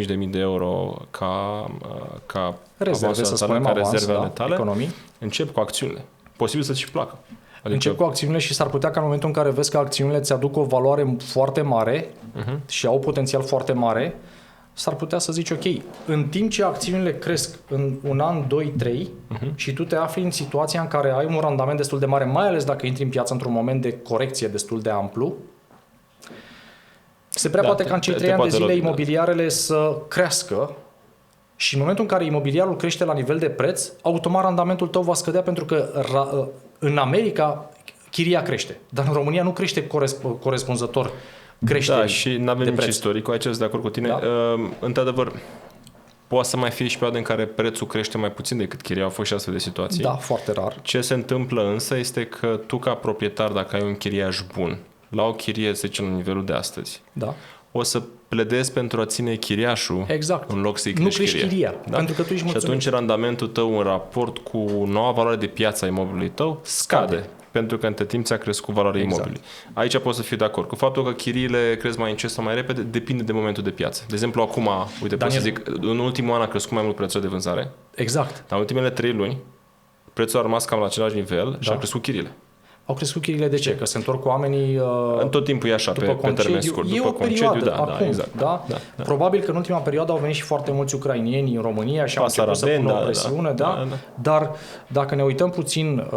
[SPEAKER 1] 20-25 de mii de euro ca
[SPEAKER 5] rezerve, să spunem,
[SPEAKER 1] ca rezerve ale tale,
[SPEAKER 5] economii,
[SPEAKER 1] încep cu acțiunile. Posibil să-ți și placă.
[SPEAKER 5] Adică încep cu acțiunile și s-ar putea ca în momentul în care vezi că acțiunile îți aduc o valoare foarte mare și au potențial foarte mare, s-ar putea să zici, ok, în timp ce acțiunile cresc în un an, 2, 3 și tu te afli în situația în care ai un randament destul de mare, mai ales dacă intri în piață într-un moment de corecție destul de amplu, se prea poate ca în cei 3 ani de zile imobiliarele să crească și în momentul în care imobiliarul crește la nivel de preț, automat randamentul tău va scădea pentru că în America chiria crește, dar în România nu crește corespunzător.
[SPEAKER 1] Da, și nu avem nici istoricul, aici sunt de acord cu tine. Da. Într-adevăr, poate să mai fie și perioade în care prețul crește mai puțin decât chiria, au fost și astfel de situații.
[SPEAKER 5] Da, foarte rar.
[SPEAKER 1] Ce se întâmplă însă este că tu ca proprietar, dacă ai un chiriaș bun, la o chirie, să zicem, la nivelul de astăzi, o să pledezi pentru a ține chiriașul în loc să-i crești chiria. Da?
[SPEAKER 5] Pentru că tu ești mulțumit.
[SPEAKER 1] Și atunci randamentul tău în raport cu noua valoare de piață a imobilului tău scade. Pentru că între timp ți-a crescut valoarea imobilului. Aici pot să fiu de acord. Cu faptul că chiriile cresc mai încet sau mai repede, depinde de momentul de piață. De exemplu, acum, uite, pot să zic, în ultimul an a crescut mai mult prețul de vânzare.
[SPEAKER 5] Exact.
[SPEAKER 1] În ultimele 3 luni, prețul a rămas cam la același nivel și a crescut chiriile.
[SPEAKER 5] Au crescut chiriile de ce? Că se întorc cu oamenii
[SPEAKER 1] în tot timpul e așa, pe termen scurt. După concediu,
[SPEAKER 5] acum,
[SPEAKER 1] exact.
[SPEAKER 5] Da? Probabil că în ultima perioadă au venit și foarte mulți ucrainieni în România și au început să pună o presiune, dar dacă ne uităm puțin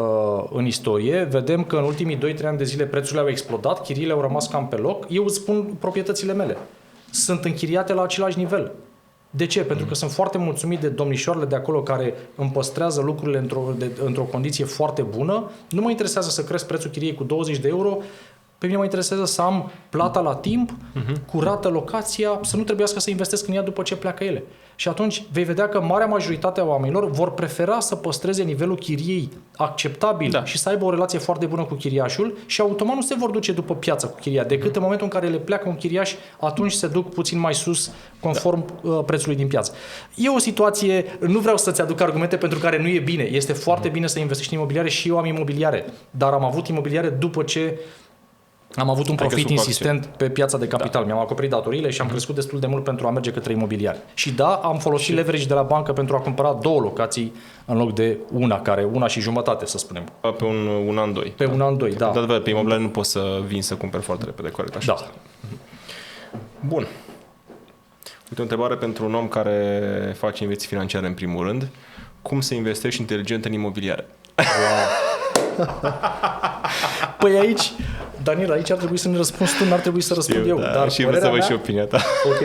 [SPEAKER 5] în istorie, vedem că în ultimii 2-3 ani de zile prețurile au explodat, chiriile au rămas cam pe loc. Eu îți spun proprietățile mele. Sunt închiriate la același nivel. De ce? Pentru că sunt foarte mulțumit de domnișoarele de acolo care îmi păstrează lucrurile într-o condiție foarte bună. Nu mă interesează să cresc prețul chiriei cu 20 de euro, pe mine mă interesează să am plata la timp, curată locația, să nu trebuiască să investesc în ea după ce pleacă ele. Și atunci vei vedea că marea majoritate a oamenilor vor prefera să păstreze nivelul chiriei acceptabil și să aibă o relație foarte bună cu chiriașul și automat nu se vor duce după piața cu chiria, decât în momentul în care le pleacă un chiriaș, atunci se duc puțin mai sus conform prețului din piață. E o situație, nu vreau să-ți aduc argumente pentru care nu e bine. Este foarte bine să investești în imobiliare și eu am imobiliare, dar am avut imobiliare după ce am avut un profit insistent pe piața de capital. Mi-am acoperit datoriile și am crescut destul de mult pentru a merge către imobiliare. Și am folosit leverage de la bancă pentru a cumpăra 2 locații în loc de una și jumătate, să spunem.
[SPEAKER 1] Pe un an, 2.
[SPEAKER 5] Pe un an, 2, da.
[SPEAKER 1] De pe imobiliare nu poți să vin să cumperi foarte repede, corect așa.
[SPEAKER 5] Da.
[SPEAKER 1] Bun. Uite, o întrebare pentru un om care face investiții financiare în primul rând. Cum să investești inteligent în imobiliare?
[SPEAKER 5] Wow. Păi aici, Daniel, aici ar trebui să ne răspunzi tu, n-ar trebui să răspund eu. Dar
[SPEAKER 1] și vreau să văd și opinia ta.
[SPEAKER 5] Ok.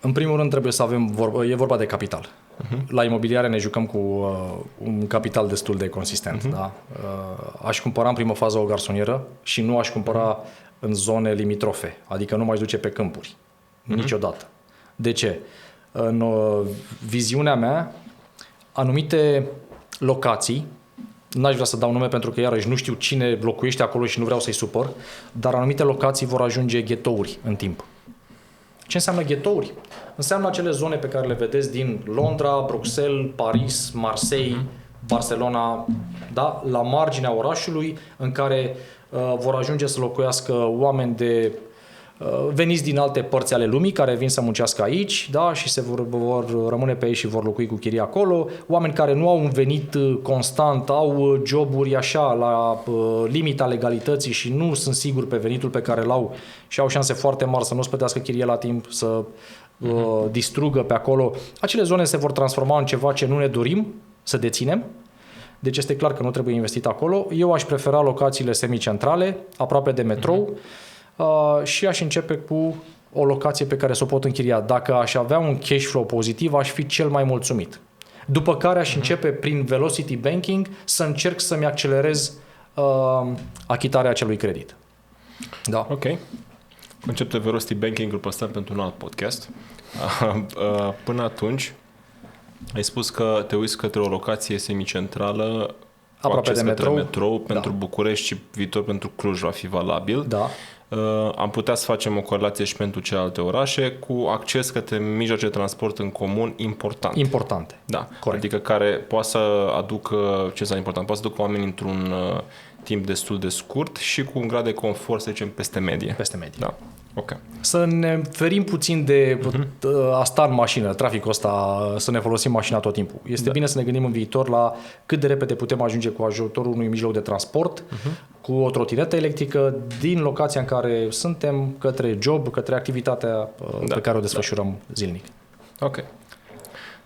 [SPEAKER 5] În primul rând trebuie să e vorba de capital. La imobiliare ne jucăm cu un capital destul de consistent. Da? Aș cumpăra în primă fază o garsonieră și nu aș cumpăra în zone limitrofe, adică nu m-aș duce pe câmpuri. Niciodată. De ce? În viziunea mea, anumite locații, n-aș vrea să dau nume pentru că iarăși nu știu cine locuiește acolo și nu vreau să-i supăr, dar anumite locații vor ajunge ghetouri în timp. Ce înseamnă ghetouri? Înseamnă acele zone pe care le vedeți din Londra, Bruxelles, Paris, Marseille, Barcelona, da? La marginea orașului, în care vor ajunge să locuiască oameni veniți din alte părți ale lumii care vin să muncească aici, da? Și se vor rămâne pe ei și vor locui cu chirie acolo, oameni care nu au un venit constant, au joburi așa la limita legalității și nu sunt siguri pe venitul pe care l-au și au șanse foarte mari să nu-ți plătească chirie la timp, să distrugă pe acolo, acele zone se vor transforma în ceva ce nu ne dorim să deținem. Deci este clar că nu trebuie investit acolo. Eu aș prefera locațiile semicentrale, aproape de metrou, și aș începe cu o locație pe care să o pot închiria. Dacă aș avea un cash flow pozitiv, aș fi cel mai mulțumit. După care aș începe prin Velocity Banking să încerc să-mi accelerez achitarea acelui credit. Da.
[SPEAKER 1] Ok. Conceptul Velocity Banking îl păstrăm pentru un alt podcast. Până atunci, ai spus că te uiți către o locație semicentrală,
[SPEAKER 5] aproape de
[SPEAKER 1] metrou pentru București și viitor pentru Cluj va fi valabil.
[SPEAKER 5] Da.
[SPEAKER 1] Am putea să facem o corelație și pentru celelalte orașe cu acces către mijloace de transport în comun
[SPEAKER 5] importante.
[SPEAKER 1] Da.
[SPEAKER 5] Corect.
[SPEAKER 1] Adică care poate să aducă, ce înseamnă important, poate să aducă oamenii într-un timp destul de scurt și cu un grad de confort, să zicem, peste medie.
[SPEAKER 5] Peste medie.
[SPEAKER 1] Da. Ok.
[SPEAKER 5] Să ne ferim puțin de a sta în mașină, traficul ăsta, să ne folosim mașina tot timpul. Este bine să ne gândim în viitor la cât de repede putem ajunge cu ajutorul unui mijloc de transport, cu o trotinetă electrică, din locația în care suntem, către job, către activitatea pe care o desfășurăm zilnic.
[SPEAKER 1] Ok.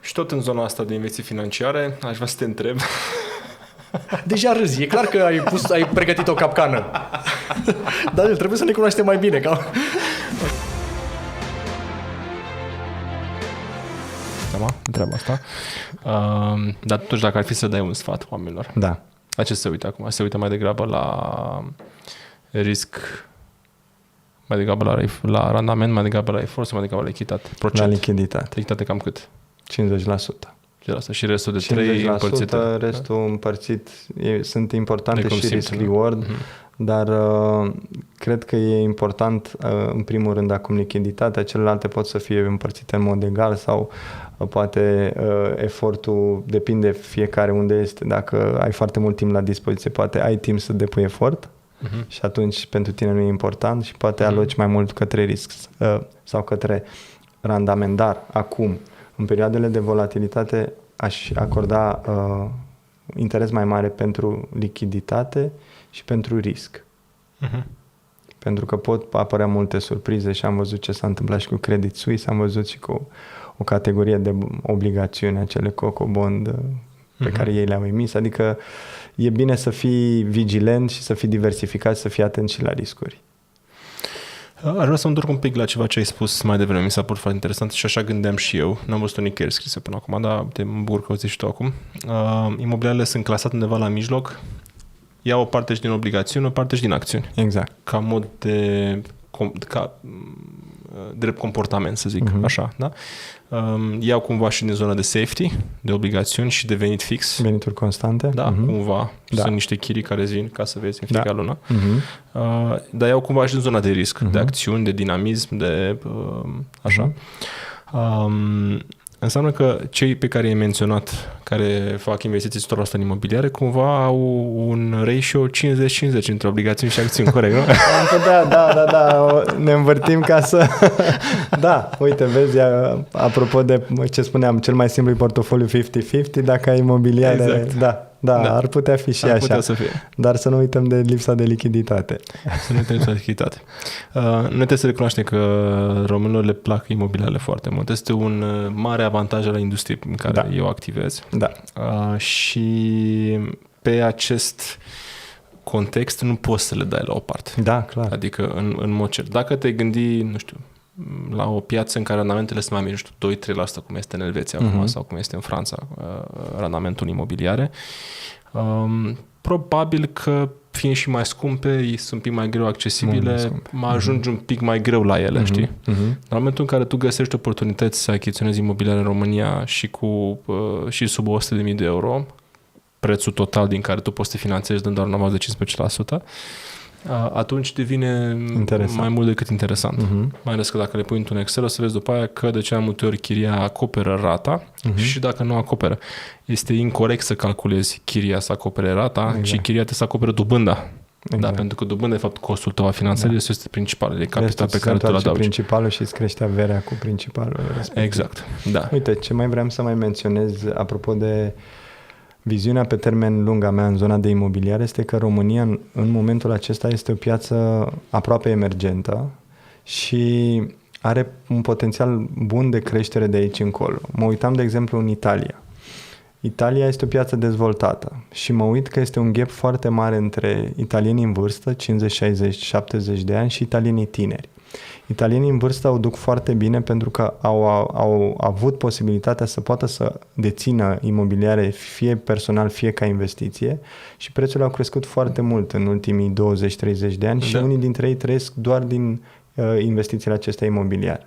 [SPEAKER 1] Și tot în zona asta de investiții financiare, aș vrea să te întreb.
[SPEAKER 5] Deja râzi, e clar că ai pregătit o capcană. Dar trebuie să ne cunoaștem mai bine.
[SPEAKER 1] Treaba asta. Dar totuși, dacă ar fi să dai un sfat oamenilor,
[SPEAKER 2] Da.
[SPEAKER 1] la ce se uită acum? Se uită mai degrabă la risc, mai degrabă la randament, mai degrabă la efort, mai degrabă la echitate?
[SPEAKER 2] La lichiditate.
[SPEAKER 1] Echitate cam cât?
[SPEAKER 2] 50%.
[SPEAKER 1] Și restul de 3 împărțite.
[SPEAKER 2] Restul împărțit sunt importante și
[SPEAKER 1] risk
[SPEAKER 2] reward, dar cred că e important în primul rând acum lichiditatea, celelalte pot să fie împărțite în mod egal sau poate efortul depinde fiecare unde este. Dacă ai foarte mult timp la dispoziție, poate ai timp să depui efort și atunci pentru tine nu e important și poate aloci mai mult către risc sau către randament. Dar acum, în perioadele de volatilitate, aș acorda interes mai mare pentru lichiditate și pentru risc. Pentru că pot apărea multe surprize și am văzut ce s-a întâmplat și cu Credit Suisse, am văzut și cu o categorie de obligațiuni, acele Coco Bond pe care ei le-au emis. Adică e bine să fii vigilent și să fii diversificat și să fii atent și la riscuri.
[SPEAKER 1] Aș vrea să mă întorc un pic la ceva ce ai spus mai devreme. Mi s-a părut foarte interesant și așa gândeam și eu. N-am văzut-o nicăieri scrisă până acum, dar mă bucur că o zici tu acum. Imobiliarele sunt clasate undeva la mijloc. Iau o parte și din obligațiuni, o parte și din acțiuni.
[SPEAKER 2] Exact.
[SPEAKER 1] Ca mod de drept comportament, să zic, așa, da? Iau cumva și din zona de safety, de obligațiuni și de venit fix.
[SPEAKER 2] Venituri constante.
[SPEAKER 1] Da, cumva.
[SPEAKER 2] Da.
[SPEAKER 1] Sunt niște chirii care îți vin ca să vezi în fiecare lună. Dar iau cumva și din zona de risc, de acțiuni, de dinamism, de așa. Înseamnă că cei pe care i-ai menționat, care fac investiții 100% în imobiliare, cumva au un ratio 50-50 între obligațiuni și acțiuni, corect, nu?
[SPEAKER 2] Da, ne învârtim ca să... Da, uite, vezi, apropo de ce spuneam, cel mai simplu e portofoliu 50-50, dacă ai imobiliare,
[SPEAKER 1] exact.
[SPEAKER 2] Da, ar putea fi și
[SPEAKER 1] ar
[SPEAKER 2] așa.
[SPEAKER 1] Putea să fie.
[SPEAKER 2] Dar să nu uităm de lipsa de lichiditate.
[SPEAKER 1] Să nu uităm de lipsa de lichiditate. Noi trebuie să recunoaștem că românilor le plac imobiliarele foarte mult. Este un mare avantaj al industriei în care eu activez.
[SPEAKER 2] Da.
[SPEAKER 1] Și pe acest context nu poți să le dai la o parte.
[SPEAKER 2] Da, clar.
[SPEAKER 1] Adică în mod cert. Dacă te gândi, nu știu, la o piață în care randamentele sunt mai mici, nu știu, 2-3%, cum este în Elveția acum sau cum este în Franța, randamentul imobiliare, probabil că fiind și mai scumpe, sunt un pic mai greu accesibile, mai ajungi un pic mai greu la ele, știi? În momentul în care tu găsești oportunități să achiziționezi imobiliare în România și sub 100.000 de euro, prețul total din care tu poți să te finanțezi dând doar un avans de 15%, atunci devine mai mult decât interesant. Mai ales că dacă le pui într-un Excel, o să vezi după aia că de cea mai multe ori chiria acoperă rata și dacă nu acoperă. Este incorect să calculezi chiria să acopere rata, ci chiria trebuie să acopere dobânda. Da, pentru că dobânda, de fapt, costul tău a finanțării este principal, de capital pe care tu îl adaugi.
[SPEAKER 2] Principalul și îți crește averea cu principalul respectiv.
[SPEAKER 1] Exact, da.
[SPEAKER 2] Uite, ce mai vreau să mai menționez apropo de viziunea pe termen lung a mea în zona de imobiliare este că România în momentul acesta este o piață aproape emergentă și
[SPEAKER 6] are un potențial bun de creștere de aici încolo. Mă uitam, de exemplu, în Italia. Italia este o piață dezvoltată și mă uit că este un gap foarte mare între italienii în vârstă, 50, 60, 70 de ani și italienii tineri. Italienii în vârstă o duc foarte bine pentru că au avut posibilitatea să poată să dețină imobiliare fie personal, fie ca investiție și prețurile au crescut foarte mult în ultimii 20-30 de ani și unii dintre ei trăiesc doar din investițiile acestea imobiliare.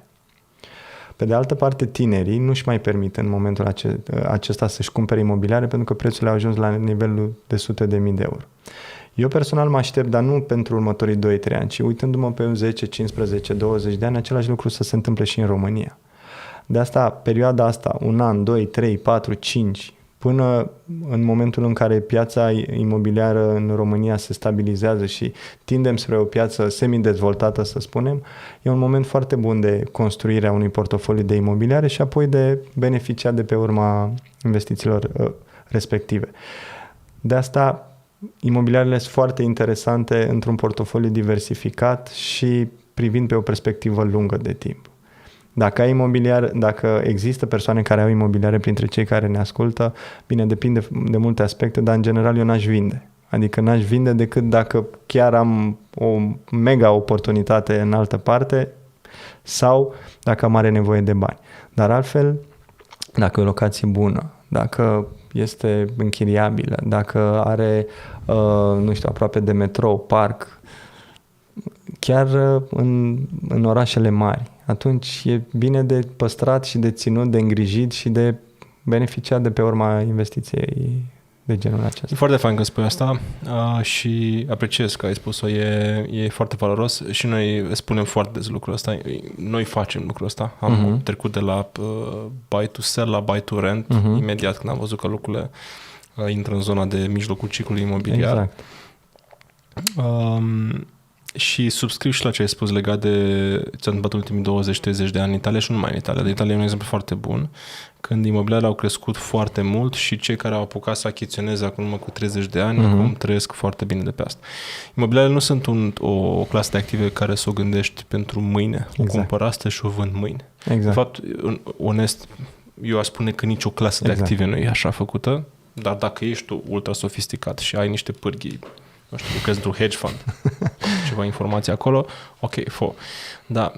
[SPEAKER 6] Pe de altă parte, tinerii nu-și mai permit în momentul acesta să-și cumpere imobiliare pentru că prețurile au ajuns la nivelul de sute de mii de euro. Eu personal mă aștept, dar nu pentru următorii 2-3 ani, ci uitându-mă pe 10, 15, 20 de ani, același lucru să se întâmple și în România. De asta, perioada asta, 1 an, 2, 3, 4, 5, până în momentul în care piața imobiliară în România se stabilizează și tindem spre o piață semi-dezvoltată, să spunem, e un moment foarte bun de construire a unui portofoliu de imobiliare și apoi de beneficiat de pe urma investițiilor respective. De asta, imobiliarele sunt foarte interesante într-un portofoliu diversificat și privind pe o perspectivă lungă de timp. Dacă există persoane care au imobiliare printre cei care ne ascultă, bine, depinde de multe aspecte, dar în general eu n-aș vinde. Adică n-aș vinde decât dacă chiar am o mega oportunitate în altă parte sau dacă am mare nevoie de bani. Dar altfel, dacă e o locație bună, dacă este închiriabilă, dacă are, aproape de metrou, parc, chiar în orașele mari, atunci e bine de păstrat și de ținut, de îngrijit și de beneficiat de pe urma investiției de genul acesta.
[SPEAKER 1] E foarte fain că spui asta și apreciez că ai spus-o, e foarte valoros și noi spunem foarte des lucrul ăsta. Noi facem lucrul ăsta. Am trecut de la buy to sell la buy to rent imediat când am văzut că lucrurile intră în zona de mijlocul ciclului imobiliar.
[SPEAKER 6] Exact.
[SPEAKER 1] Și subscriu și la ce ai spus legat de ce a întâmplat ultimii 20-30 de ani în Italia și nu numai în Italia. De Italia e un exemplu foarte bun, când imobiliarele au crescut foarte mult și cei care au apucat să achiziționeze acum cu 30 de ani, acum trăiesc foarte bine de pe asta. Imobiliarele nu sunt o clasă de active care să o gândești pentru mâine. O cumpăr astăzi și o vând mâine.
[SPEAKER 6] Exact.
[SPEAKER 1] De fapt, onest, eu aș spune că nicio clasă de active nu e așa făcută, dar dacă ești tu ultra sofisticat și ai niște pârghii, nu știu, lucrezi într-un hedge fund, ceva informații acolo, ok, Da,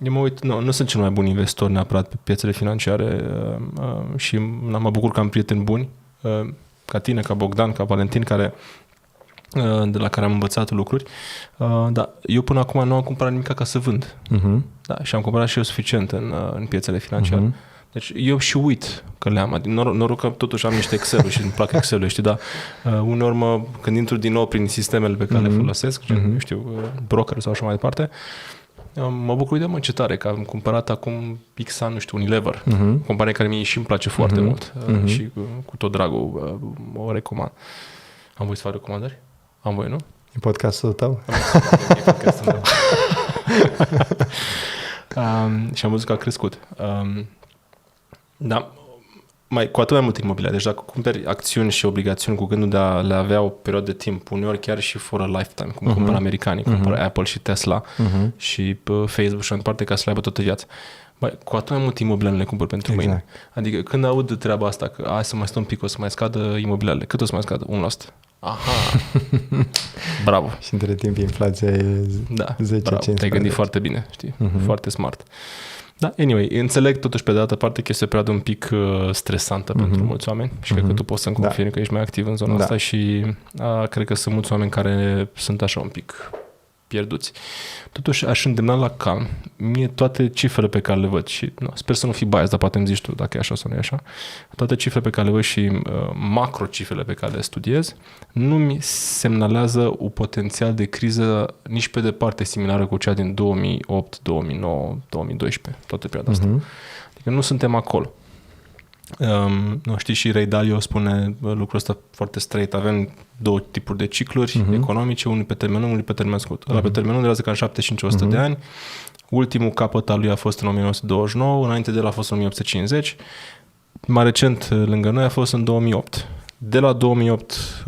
[SPEAKER 1] eu mă uit, nu sunt cel mai bun investitor neapărat pe piețele financiare și mă bucur că am prieteni buni, ca tine, ca Bogdan, ca Valentin, de la care am învățat lucruri. Dar eu până acum nu am cumpărat nimic ca să vând. Da, și am cumpărat și eu suficient în piețele financiare. Deci eu și uit că le-am. Adică noroc că totuși am niște Excel-uri și îmi plac Excel-uri, știi, dar uneori când intru din nou prin sistemele pe care le folosesc, broker sau așa mai departe, mă bucur de ce tare, că am cumpărat acum X ani, Unilever, companie care mie și îmi place foarte mult și cu tot dragul o recomand. Am voie să fac recomandări? Am voie, nu?
[SPEAKER 6] E podcastul tău?
[SPEAKER 1] E podcastul meu. Și am văzut că a crescut. Da, cu atât mai mult imobiliare. Deci dacă cumperi acțiuni și obligațiuni cu gândul de a le avea o perioadă de timp, uneori chiar și for a lifetime, cum cumpără americanii, cumpără Apple și Tesla și Facebook și în parte ca să le aibă toată viața. Cu atât mai mult imobiliare le cumpăr pentru mâine. Adică când aud treaba asta, că hai să mai stăm un pic, o să mai scadă imobiliarele. Cât o să mai scadă? 1%. Aha! Bravo!
[SPEAKER 6] Și între timp inflația e 10-15%.
[SPEAKER 1] Te-ai gândit foarte bine, știi? Foarte smart. Da, anyway, înțeleg totuși pe de altă parte că este o perioadă un pic stresantă pentru mulți oameni și cred că tu poți să-mi confirmi că ești mai activ în zona asta și cred că sunt mulți oameni care sunt așa un pic pierduți. Totuși aș îndemna la calm. Mie toate cifrele pe care le văd și sper să nu fii bias, dar poate îmi zici tu dacă e așa sau nu e așa, toate cifrele pe care le văd și macro-cifrele pe care le studiez nu mi semnalează un potențial de criză nici pe departe similară cu cea din 2008, 2009, 2012, toată perioada asta. Adică nu suntem acolo. Știi, și Ray Dalio spune lucrul ăsta foarte straight. Avem două tipuri de cicluri economice, unul pe termen lung, unul pe termen scurt. Ăla pe termen lung durează cam 75-100 de ani. Ultimul capăt al lui a fost în 1929, înainte de el a fost în 1850. Mai recent, lângă noi, a fost în 2008. De la 2008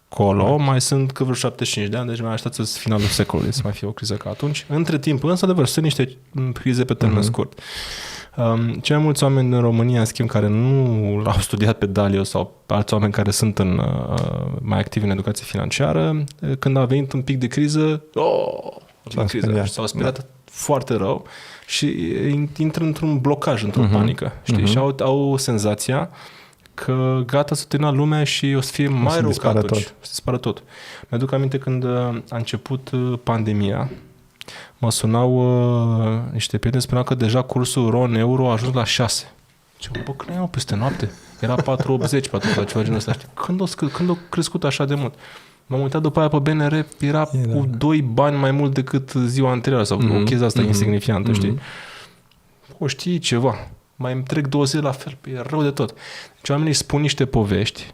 [SPEAKER 1] încolo, mai sunt că vreo 75 de ani, deci mai așteptați finalul secolului să mai fie o criză ca atunci. Între timp, însă, adevăr, sunt niște crize pe termen scurt. Cei mai mulți oameni în România, în schimb, care nu l-au studiat pe Dalio sau alți oameni care sunt mai activi în educație financiară, când a venit un pic de criză, s-au speriat foarte rău și intră într-un blocaj, într-o panică, știi? Și au senzația că gata să termina lumea și o să fie mai rău ca atunci. Se dispară tot. Mi-aduc aminte când a început pandemia, mă sunau niște prieteni, spuneau că deja cursul RON-euro a ajuns la 6. Ce bă, că nu peste noapte. Era 4,80, 4 ceva genul ăsta. Când a crescut așa de mult? M-am uitat după aia pe BNR, era cu 2 bani mai mult decât ziua anterioară sau o chestie asta insignifiantă, știi? O știi ceva. Mai îmi trec 2 zile la fel, e rău de tot. Deci oamenii își spun niște povești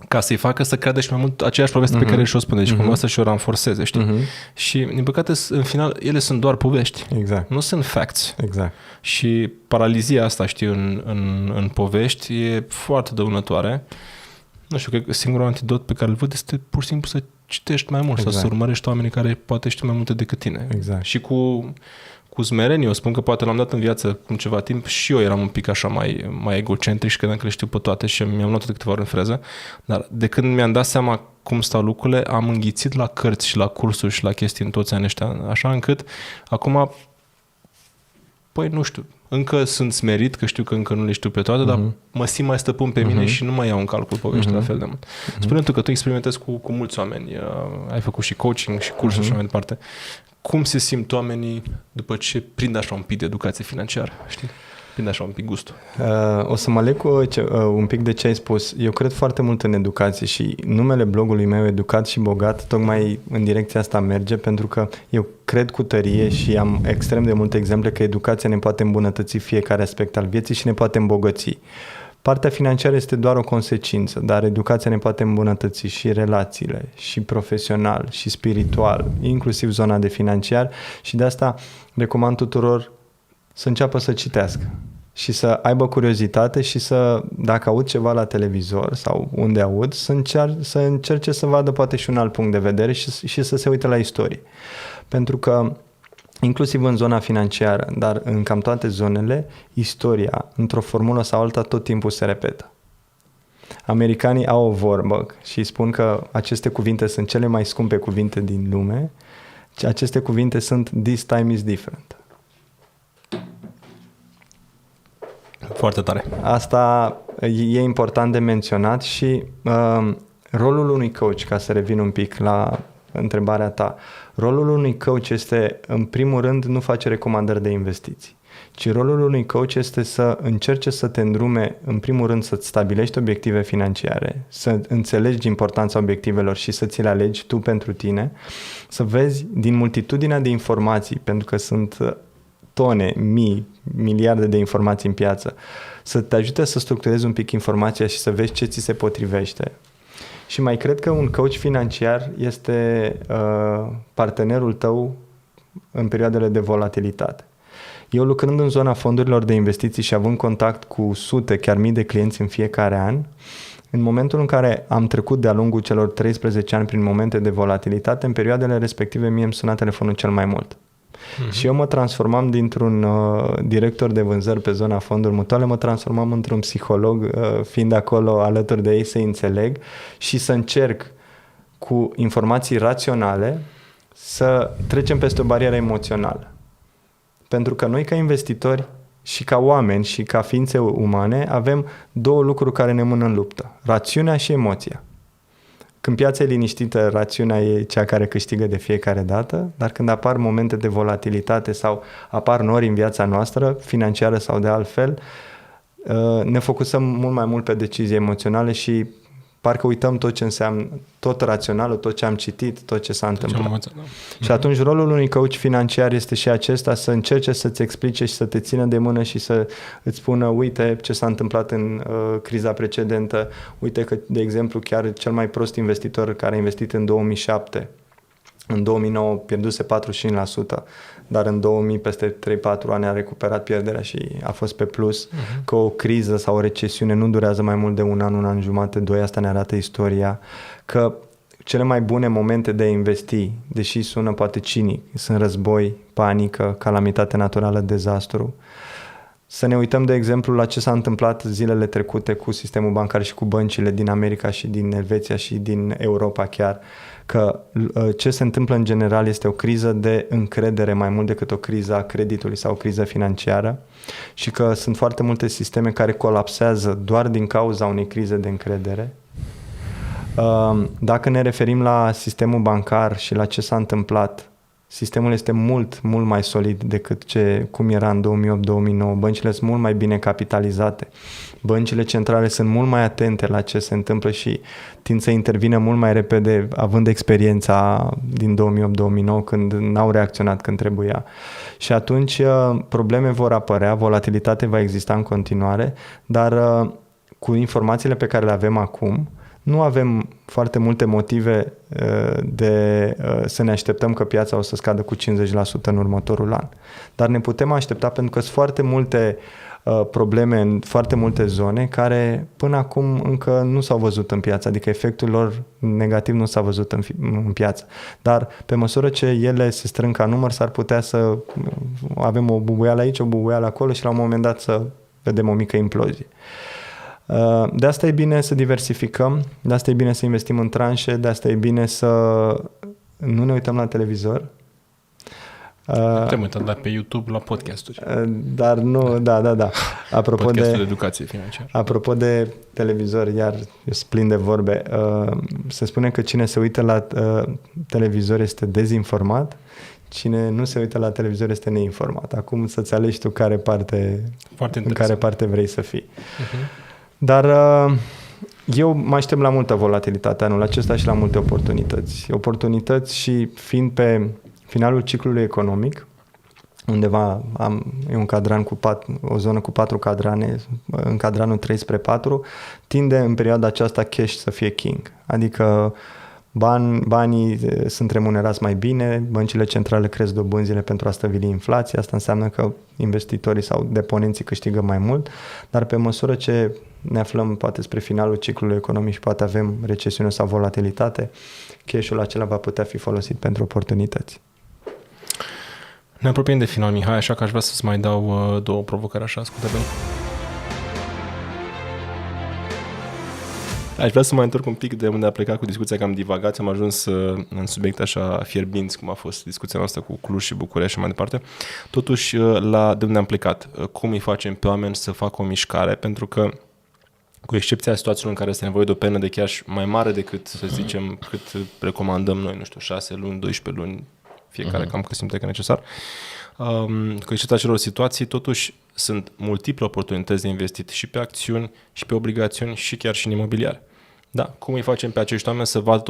[SPEAKER 1] ca să-i facă să creadă și mai mult aceeași poveste pe care și-o spune. Deci cumva să și-o ranforseze, știi? Și, din păcate, în final, ele sunt doar povești.
[SPEAKER 6] Exact.
[SPEAKER 1] Nu sunt facts.
[SPEAKER 6] Exact.
[SPEAKER 1] Și paralizia asta, știi, în povești e foarte dăunătoare. Nu știu, că singurul antidot pe care îl văd este pur și simplu să citești mai mult, sau să urmărești oamenii care poate știu mai multe decât tine.
[SPEAKER 6] Exact.
[SPEAKER 1] Și cu smerenie, eu spun că poate l-am dat în viață cum ceva timp și eu eram un pic așa mai egocentric și credeam că le știu pe toate și mi-am luat de câteva ori în freză, dar de când mi-am dat seama cum stau lucrurile, am înghițit la cărți și la cursuri și la chestii în toți anii ăștia, așa încât acum, păi nu știu, încă sunt smerit, că știu că încă nu le știu pe toate, dar mă simt mai stăpân pe mine și nu mai iau în calcul poveștile la fel de mult. Spune tu că tu experimentezi cu mulți oameni, ai făcut și coaching și cursuri și mai departe. Cum se simt oamenii după ce prind așa un pic de educație financiară, știi? Prind așa un pic gustul.
[SPEAKER 6] O să mă leg cu un pic de ce ai spus. Eu cred foarte mult în educație și numele blogului meu, Educat și Bogat, tocmai în direcția asta merge, pentru că eu cred cu tărie și am extrem de multe exemple că educația ne poate îmbunătăți fiecare aspect al vieții și ne poate îmbogăți. Partea financiară este doar o consecință, dar educația ne poate îmbunătăți și relațiile, și profesional, și spiritual, inclusiv zona de financiar, și de asta recomand tuturor să înceapă să citească și să aibă curiozitate și să, dacă aud ceva la televizor sau unde aud, să încerce să vadă poate și un alt punct de vedere și să se uite la istorie. Pentru că inclusiv în zona financiară, dar în cam toate zonele, istoria, într-o formulă sau alta, tot timpul se repetă. Americanii au o vorbă și spun că aceste cuvinte sunt cele mai scumpe cuvinte din lume. Aceste cuvinte sunt "This time is different".
[SPEAKER 1] Foarte tare.
[SPEAKER 6] Asta e important de menționat și rolul unui coach, ca să revin un pic la întrebarea ta, rolul unui coach este, în primul rând, nu face recomandări de investiții, ci rolul unui coach este să încerce să te îndrume, în primul rând, să-ți stabilești obiective financiare, să înțelegi importanța obiectivelor și să ți le alegi tu pentru tine, să vezi din multitudinea de informații, pentru că sunt tone, miliarde de informații în piață, să te ajute să structurezi un pic informația și să vezi ce ți se potrivește. Și mai cred că un coach financiar este partenerul tău în perioadele de volatilitate. Eu, lucrând în zona fondurilor de investiții și având contact cu sute, chiar mii de clienți în fiecare an, în momentul în care am trecut de-a lungul celor 13 ani prin momente de volatilitate, în perioadele respective mie îmi suna telefonul cel mai mult. Și eu mă transformam dintr-un director de vânzări pe zona fonduri mutuale, mă transformam într-un psiholog, fiind acolo alături de ei să înțeleg și să încerc cu informații raționale să trecem peste o barieră emoțională. Pentru că noi, ca investitori și ca oameni și ca ființe umane, avem două lucruri care ne mână în luptă: rațiunea și emoția. Când piața e liniștită, rațiunea e cea care câștigă de fiecare dată, dar când apar momente de volatilitate sau apar nori în viața noastră, financiară sau de altfel, ne focusăm mult mai mult pe decizii emoționale și parcă uităm tot ce înseamnă, tot raționalul, tot ce am citit, tot ce s-a întâmplat. Și atunci rolul unui coach financiar este și acesta, să încerce să-ți explice și să te țină de mână și să îți spună: uite ce s-a întâmplat în criza precedentă, uite că, de exemplu, chiar cel mai prost investitor care a investit în 2007 În 2009 pierduse 45%, dar în 2000, peste 3-4 ani, a recuperat pierderea și a fost pe plus. Că o criză sau o recesiune nu durează mai mult de un an jumate, 2, asta ne arată istoria. Că cele mai bune momente de a investi, deși sună poate cinic, sunt război, panică, calamitate naturală, dezastru. Să ne uităm, de exemplu, la ce s-a întâmplat zilele trecute cu sistemul bancar și cu băncile din America și din Elveția și din Europa chiar, că ce se întâmplă în general este o criză de încredere mai mult decât o criză a creditului sau o criză financiară și că sunt foarte multe sisteme care colapsează doar din cauza unei crize de încredere. Dacă ne referim la sistemul bancar și la ce s-a întâmplat, sistemul este mult mai solid decât cum era în 2008-2009. Băncile sunt mult mai bine capitalizate. Băncile centrale sunt mult mai atente la ce se întâmplă și tind să intervină mult mai repede, având experiența din 2008-2009 când n-au reacționat când trebuia. Și atunci probleme vor apărea, volatilitatea va exista în continuare, dar cu informațiile pe care le avem acum, nu avem foarte multe motive să ne așteptăm că piața o să scadă cu 50% în următorul an. Dar ne putem aștepta pentru că sunt foarte multe probleme în foarte multe zone care până acum încă nu s-au văzut în piață, adică efectul lor negativ nu s-a văzut în piață. Dar pe măsură ce ele se strâng ca număr, s-ar putea să avem o bubuială aici, o bubuială acolo și la un moment dat să vedem o mică implozie. De asta e bine să diversificăm, de asta e bine să investim în tranșe, de asta e bine să nu ne uităm la televizor.
[SPEAKER 1] Te-am uitat, dar pe YouTube la podcasturi.
[SPEAKER 6] Dar nu, da. Apropo
[SPEAKER 1] podcastul de educație financiară.
[SPEAKER 6] Apropo de televizor, iar eu sunt plin de vorbe, se spune că cine se uită la televizor este dezinformat, cine nu se uită la televizor este neinformat. Acum să-ți alegi tu în care parte vrei să fii. Dar eu mă aștept la multă volatilitate anul acesta și la multe oportunități. Oportunități și fiind pe finalul ciclului economic, undeva e un cadran o zonă cu 4 cadrane, în cadranul 3/4, tinde în perioada aceasta cash să fie king. Adică banii sunt remunerați mai bine, băncile centrale cresc dobânzile pentru a stăvili inflația, asta înseamnă că investitorii sau deponenții câștigă mai mult, dar pe măsură ce ne aflăm poate spre finalul ciclului economic și poate avem recesiune sau volatilitate, cash-ul acela va putea fi folosit pentru oportunități.
[SPEAKER 1] Ne apropiem de final, Mihai, așa că aș vrea să-ți mai dau 2 provocări așa, ascultă-te. Aș vrea să mă întorc un pic de unde a plecat cu discuția, că am divagat, am ajuns în subiecte așa fierbinți, cum a fost discuția noastră cu Cluj și București și mai departe. Totuși, de unde am plecat? Cum îi facem pe oameni să facă o mișcare? Pentru că, cu excepția situațiilor în care este nevoie de o penă de cash mai mare decât, să zicem, cât recomandăm noi, 6 luni, 12 luni, fiecare cam cât simte că e necesar. Cu excepția acelor situații, totuși, sunt multiple oportunități de investit și pe acțiuni, și pe obligațiuni, și chiar și în imobiliare. Da, cum îi facem pe acești oameni să vadă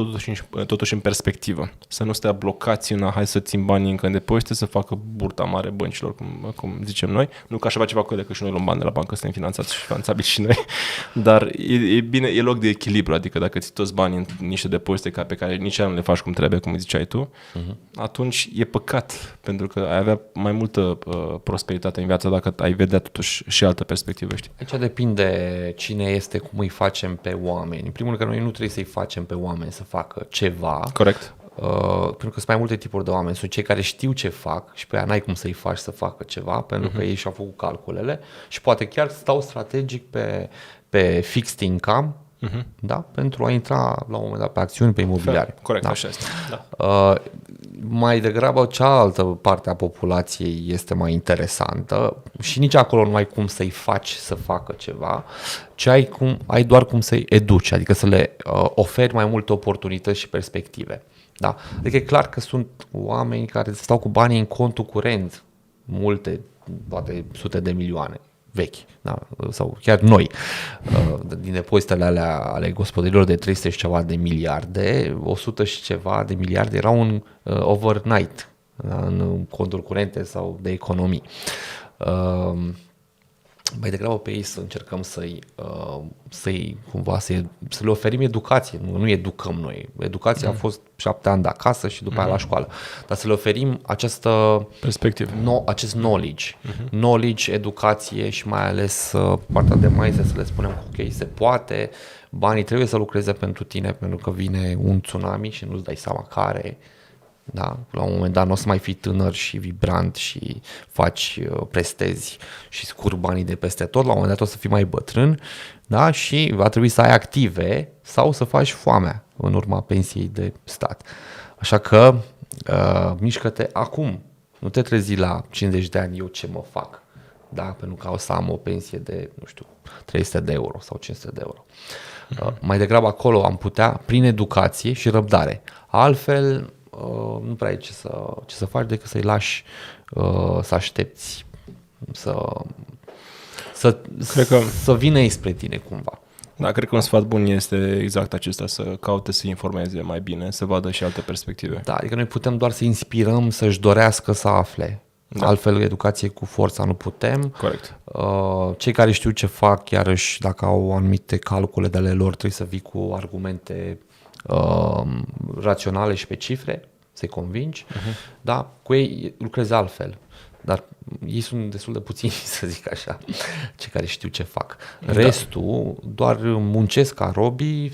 [SPEAKER 1] totuși în perspectivă, să nu stea blocați în hai să țin banii încă în depozite, să facă burta mare băncilor, cum zicem noi. Nu că aș avea ceva cu ele, că și noi luăm bani de la bancă, suntem finanțați și finanțabili și noi, dar e bine, e loc de echilibru, adică dacă ții toți banii în niște depozite pe care nici nu le faci cum trebuie, cum ziceai tu, atunci e păcat, pentru că ai avea mai multă prosperitate în viață dacă ai vedea totuși și altă perspectivă, știi?
[SPEAKER 7] Aici depinde cine este, cum îi facem pe oameni. În primul rând că noi nu trebuie să-i facem pe oameni să facă ceva.
[SPEAKER 1] Corect.
[SPEAKER 7] Pentru că sunt mai multe tipuri de oameni. Sunt cei care știu ce fac și pe aia n-ai cum să-i faci să facă ceva, pentru că ei și-au făcut calculele și poate chiar stau strategic pe fixed income, da? Pentru a intra la un moment dat pe acțiuni, pe imobiliare.
[SPEAKER 1] Corect,
[SPEAKER 7] da?
[SPEAKER 1] așa este. Da.
[SPEAKER 7] Mai degrabă cealaltă parte a populației este mai interesantă și nici acolo nu ai cum să-i faci să facă ceva, ci ai doar cum să-i educi, adică să le oferi mai multe oportunități și perspective. Da? Adică e clar că sunt oameni care stau cu banii în contul curent, multe, poate sute de milioane vechi, da? Sau chiar noi, din depozitele alea ale gospodărilor de 300 și ceva de miliarde, 100 și ceva de miliarde erau un overnight, da? În conturi curente sau de economii. mai degrabă pe ei să încercăm să le oferim educație, nu educăm noi. Educația a fost 7 ani de acasă și după aia la școală. Dar să le oferim această
[SPEAKER 1] perspectivă,
[SPEAKER 7] acest knowledge, knowledge, educație și mai ales partea de mindset, să le spunem că ok, se poate, banii trebuie să lucreze pentru tine pentru că vine un tsunami și nu-ți dai seama care. Da? La un moment dat nu o să mai fii tânăr și vibrant și faci prestezi și scurgi banii de peste tot, la un moment dat o să fii mai bătrân, da? Și va trebui să ai active sau să faci foamea în urma pensiei de stat. Așa că mișcă-te acum, nu te trezi la 50 de ani, eu ce mă fac, da? Pentru că o să am o pensie de, nu știu, 300 de euro sau 500 de euro. Mai degrabă acolo am putea, prin educație și răbdare. Altfel, nu prea ai ce să faci decât să-i lași să aștepți să vină ei spre tine cumva.
[SPEAKER 1] Da, cred că un sfat bun este exact acesta, să caute să informeze mai bine, să vadă și alte perspective.
[SPEAKER 7] Da, adică noi putem doar să inspirăm, să-și dorească să afle. Da. Altfel, educație cu forța nu putem.
[SPEAKER 1] Corect.
[SPEAKER 7] Cei care știu ce fac, iarăși, dacă au anumite calcule de ale lor, trebuie să vii cu argumente raționale și pe cifre, să-i convingi, da? Cu ei lucrezi altfel, dar ei sunt destul de puțini, să zic așa, cei care știu ce fac. Restul doar muncesc ca robii,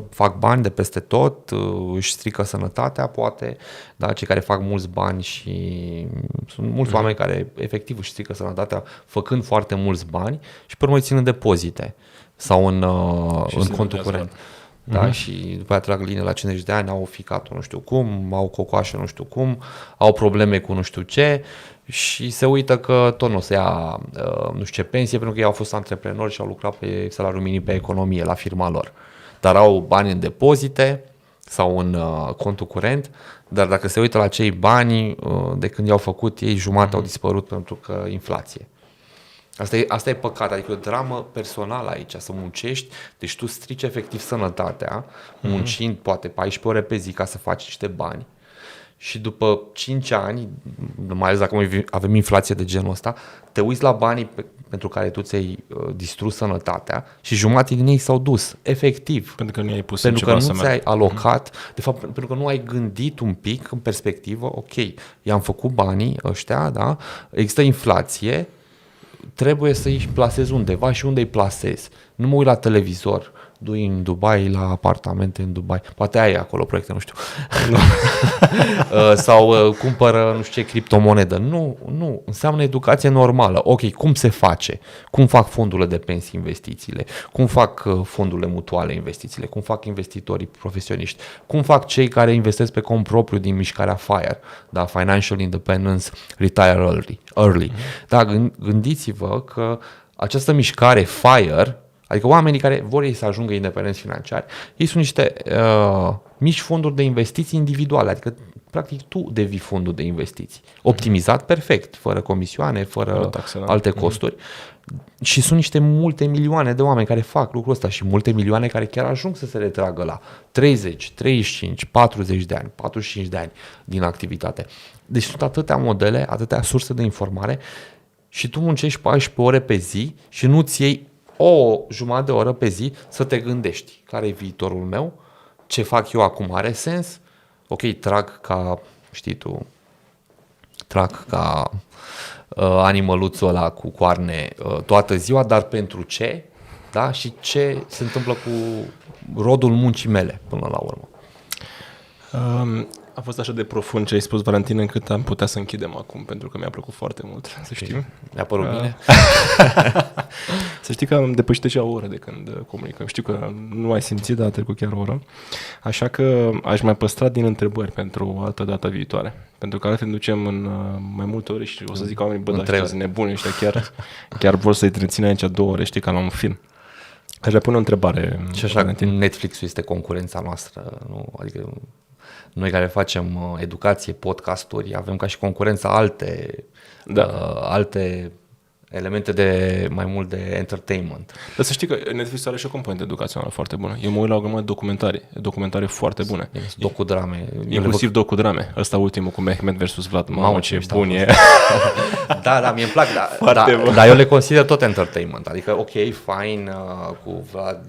[SPEAKER 7] fac bani de peste tot, își strică sănătatea, poate, da? Cei care fac mulți bani și sunt mulți oameni care efectiv își strică sănătatea făcând foarte mulți bani și pe urmă îi țin în depozite sau în contul curent. Da, și după aia trag linie la 50 de ani, au ficat-o nu știu cum, au cocoașă nu știu cum, au probleme cu nu știu ce și se uită că tot nu o să ia nu știu ce pensie pentru că ei au fost antreprenori și au lucrat pe salariul minim pe economie la firma lor. Dar au bani în depozite sau în contul curent, dar dacă se uită la cei bani, de când i-au făcut ei, jumătate au dispărut pentru că inflație. Asta e păcat, adică o dramă personală aici, să muncești, deci tu strici efectiv sănătatea, muncind poate 14 ore pe zi ca să faci niște bani și după 5 ani, mai ales dacă avem inflație de genul ăsta, te uiți la banii pentru care tu ți-ai distrus sănătatea și jumătate din ei s-au dus, efectiv.
[SPEAKER 1] Pentru că nu ai pus
[SPEAKER 7] pentru
[SPEAKER 1] ceva
[SPEAKER 7] că nu ți-ai alocat, de fapt, pentru că nu ai gândit un pic în perspectivă, ok, i-am făcut banii ăștia, da? Există inflație, trebuie să-i plasez undeva și unde îi plasez. Nu mă uit la televizor, du-i în Dubai, la apartamente în Dubai. Poate ai acolo proiecte, nu știu. Sau cumpără nu știu ce criptomonedă. Nu, înseamnă educație normală. Ok, cum se face? Cum fac fondurile de pensii investițiile? Cum fac fondurile mutuale investițiile? Cum fac investitorii profesioniști? Cum fac cei care investesc pe cont propriu din mișcarea FIRE? Da, Financial Independence Retire Early. Da, gândiți-vă că această mișcare FIRE, adică oamenii care vor ei să ajungă independenți financiari, ei sunt niște mici fonduri de investiții individuale, adică practic tu devii fondul de investiții. Optimizat perfect, fără comisioane, fără alte costuri. Și sunt multe milioane de oameni care fac lucrul ăsta și multe milioane care chiar ajung să se retragă la 30, 35, 40 de ani, 45 de ani din activitate. Deci sunt atâtea modele, atâtea surse de informare și tu muncești 14 ore pe zi și nu-ți iei o jumătate de oră pe zi să te gândești care e viitorul meu, ce fac eu acum are sens, ok, trag ca animăluțul ăla cu coarne toată ziua, dar pentru ce, da? Și ce se întâmplă cu rodul muncii mele până la urmă.
[SPEAKER 1] A fost așa de profund ce ai spus, Valentin, încât am putea să închidem acum, pentru că mi-a plăcut foarte mult, să știi.
[SPEAKER 7] Mi-a părut bine.
[SPEAKER 1] Să știi că am depășit deja o oră de când comunicăm. Știu că nu ai simțit, dar a trecut chiar o oră. Așa că aș mai păstra din întrebări pentru o altă dată viitoare. Pentru că altfel ducem în mai multe ore și o să zic oamenii, bă, dar ăștia sunt nebuni, ăștia chiar vor să-i întrețină aici 2 ore, știi, ca la un film. Aș mai pune o întrebare.
[SPEAKER 7] Și așa, Netflix-ul este concurența noastră, nu? Adică noi care facem educație, podcasturi, avem ca și concurența alte elemente de mai mult de entertainment.
[SPEAKER 1] Dar să știi că Netflix are și o componentă educațională foarte bună. Eu mă uit la o grămadă de documentare foarte bune.
[SPEAKER 7] Docudrame.
[SPEAKER 1] Inclusiv docudrame. Ăsta ultimul cu Mehmet versus Vlad. Mamă, ce bun e.
[SPEAKER 7] Da, mie îmi plac, dar eu le consider tot entertainment. Adică, ok, fine, cu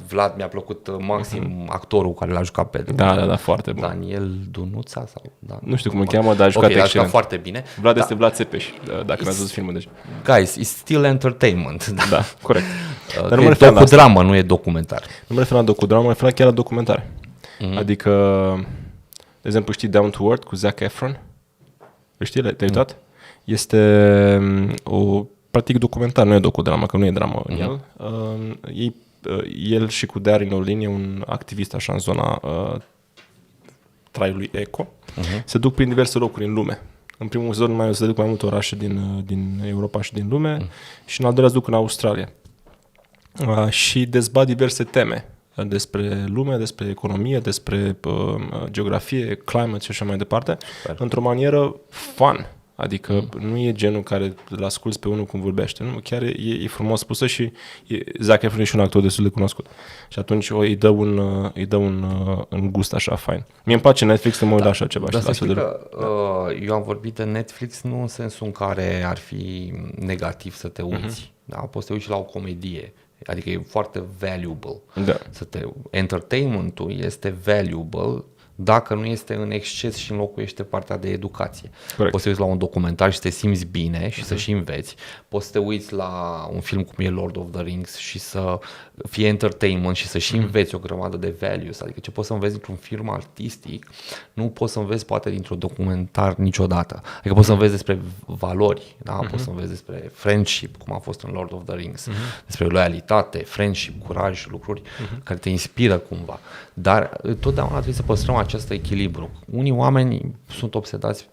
[SPEAKER 7] Vlad mi-a plăcut maxim actorul care l-a jucat pe
[SPEAKER 1] Da, foarte bun.
[SPEAKER 7] Daniel Dunuța sau... Da,
[SPEAKER 1] nu știu cum îl cheamă, dar a jucat excelent.
[SPEAKER 7] A jucat foarte bine.
[SPEAKER 1] Vlad este Vlad Țepeș, dacă n-ați văzut filmul deja.
[SPEAKER 7] Guys, it's still entertainment.
[SPEAKER 1] Da, corect.
[SPEAKER 7] Dar nu docudramă, nu e documentar.
[SPEAKER 1] Nu mă refer la docudramă, mă refer chiar la documentare. Adică, de exemplu, știi Down to Earth cu Zac Efron? Știi? Te-ai uitat? Este practic documentar, nu e docudramă, că nu e dramă în el. El și cu Darin Olin e un activist așa în zona traiului eco. Se duc prin diverse locuri în lume. În primul rând se duc mai multe orașe din Europa și din lume și în al doilea se duc în Australia. Și dezbat diverse teme despre lume, despre economie, despre geografie, climate și așa mai departe, într-o manieră fun. Adică nu e genul care îl asculți pe unul cum vorbește. Nu, chiar e frumos spusă și Zac Efron e și un actor destul de cunoscut. Și atunci îi dă un gust așa fain. Mie îmi place Netflix să mă uit la așa ceva.
[SPEAKER 7] Dar să știi că eu am vorbit de Netflix nu în sensul în care ar fi negativ să te uiți. Da? Poți să te uiți la o comedie. Adică e foarte valuable.
[SPEAKER 1] Da.
[SPEAKER 7] Entertainment-ul este valuable dacă nu este în exces și înlocuiește partea de educație.
[SPEAKER 1] Corect.
[SPEAKER 7] Poți să te uiți la un documentar și să te simți bine și să și înveți. Poți să te uiți la un film cum e Lord of the Rings și să fie entertainment și să și înveți o grămadă de values. Adică ce poți să înveți dintr-un film artistic, nu poți să înveți poate dintr-un documentar niciodată. Adică poți să înveți despre valori, da? Poți să înveți despre friendship, cum a fost în Lord of the Rings, despre loialitate, friendship, curaj, lucruri care te inspiră cumva. Dar totdeauna trebuie să păstrăm acest echilibru. Unii oameni sunt obsedați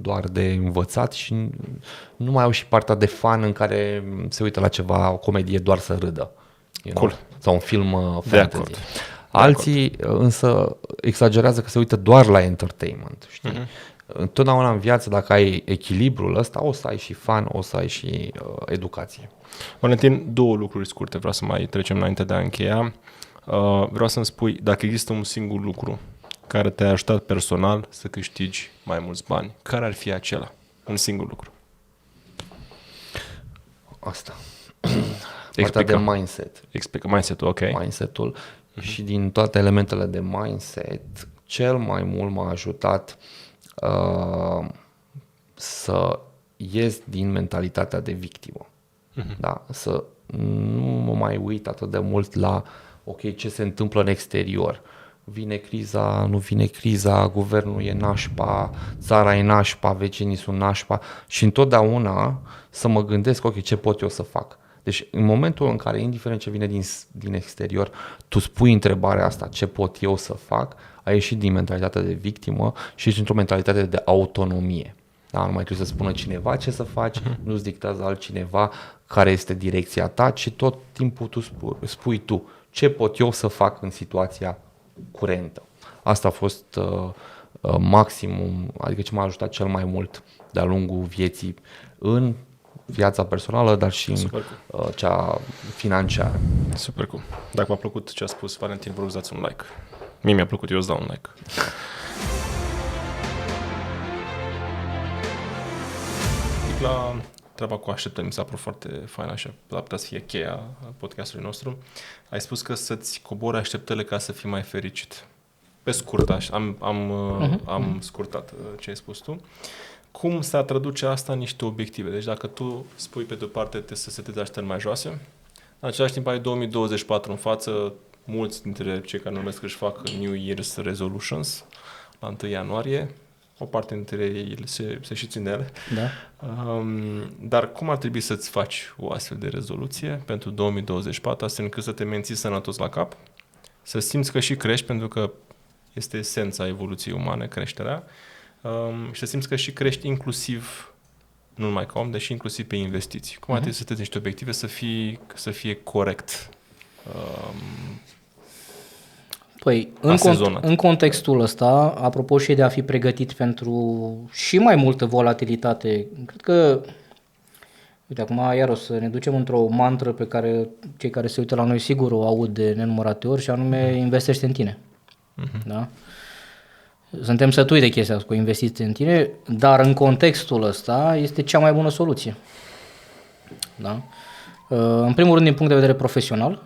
[SPEAKER 7] doar de învățat și nu mai au și partea de fan în care se uită la ceva, o comedie doar să râdă.
[SPEAKER 1] Cool.
[SPEAKER 7] Sau un film fantasy. Alții însă exagerează că se uită doar la entertainment. Știi? Întotdeauna în viață, dacă ai echilibrul ăsta, o să ai și fan, o să ai și educație.
[SPEAKER 1] Valentin, două lucruri scurte, vreau să mai trecem înainte de a încheia. Vreau să-mi spui, dacă există un singur lucru care te-a ajutat personal să câștigi mai mulți bani, care ar fi acela? Un singur lucru.
[SPEAKER 7] Asta. Partea de mindset.
[SPEAKER 1] Explică mindset-ul, ok.
[SPEAKER 7] Mindset-ul și din toate elementele de mindset, cel mai mult m-a ajutat să ies din mentalitatea de victimă. Da? Să nu mă mai uit atât de mult la ok, ce se întâmplă în exterior. Vine criza, nu vine criza, guvernul e nașpa, țara e nașpa, vecinii sunt nașpa și întotdeauna să mă gândesc, ok, ce pot eu să fac? Deci în momentul în care, indiferent ce vine din exterior, tu spui întrebarea asta, ce pot eu să fac, ai ieșit din mentalitatea de victimă și ești într-o mentalitate de autonomie. Da, nu mai trebuie să spună cineva ce să faci, nu-ți dictează altcineva care este direcția ta, ci tot timpul tu spui tu ce pot eu să fac în situația curentă. Asta a fost maximum, adică ce m-a ajutat cel mai mult de-a lungul vieții în viața personală, dar și în cea financiară.
[SPEAKER 1] Super cool. Dacă v-a plăcut ce a spus Valentin, vă rog dați un like. Mie mi-a plăcut, eu îți dau un like. La treaba cu așteptări, mi s-a părut foarte fain așa, ar putea să fie cheia podcastului nostru. Ai spus că să-ți cobori așteptările ca să fii mai fericit. Pe scurt, așa, am scurtat ce ai spus tu. Cum se traduce asta în niște obiective? Deci dacă tu spui pe de-o parte să setezi așteptări mai joase, în același timp ai 2024 în față, mulți dintre cei care numesc își fac New Year's Resolutions la 1 ianuarie, o parte dintre ei se și țin de ele.
[SPEAKER 5] Da.
[SPEAKER 1] Dar cum ar trebui să-ți faci o astfel de rezoluție pentru 2024, astfel încât să te menții sănătos la cap, să simți că și crești, pentru că este esența evoluției umane, creșterea, și să simți că și crești inclusiv, nu numai ca om, deși inclusiv pe investiții. Cum ar trebui să te niște obiective să fie corect?
[SPEAKER 8] Păi, în contextul ăsta, apropo și de a fi pregătit pentru și mai multă volatilitate, cred că Uite, acum iar o să ne ducem într-o mantră pe care cei care se uită la noi sigur o aud de nenumărate ori și anume investește în tine. Da? Suntem sătui de chestia asta cu investiții în tine, dar în contextul ăsta este cea mai bună soluție. Da? În primul rând din punct de vedere profesional,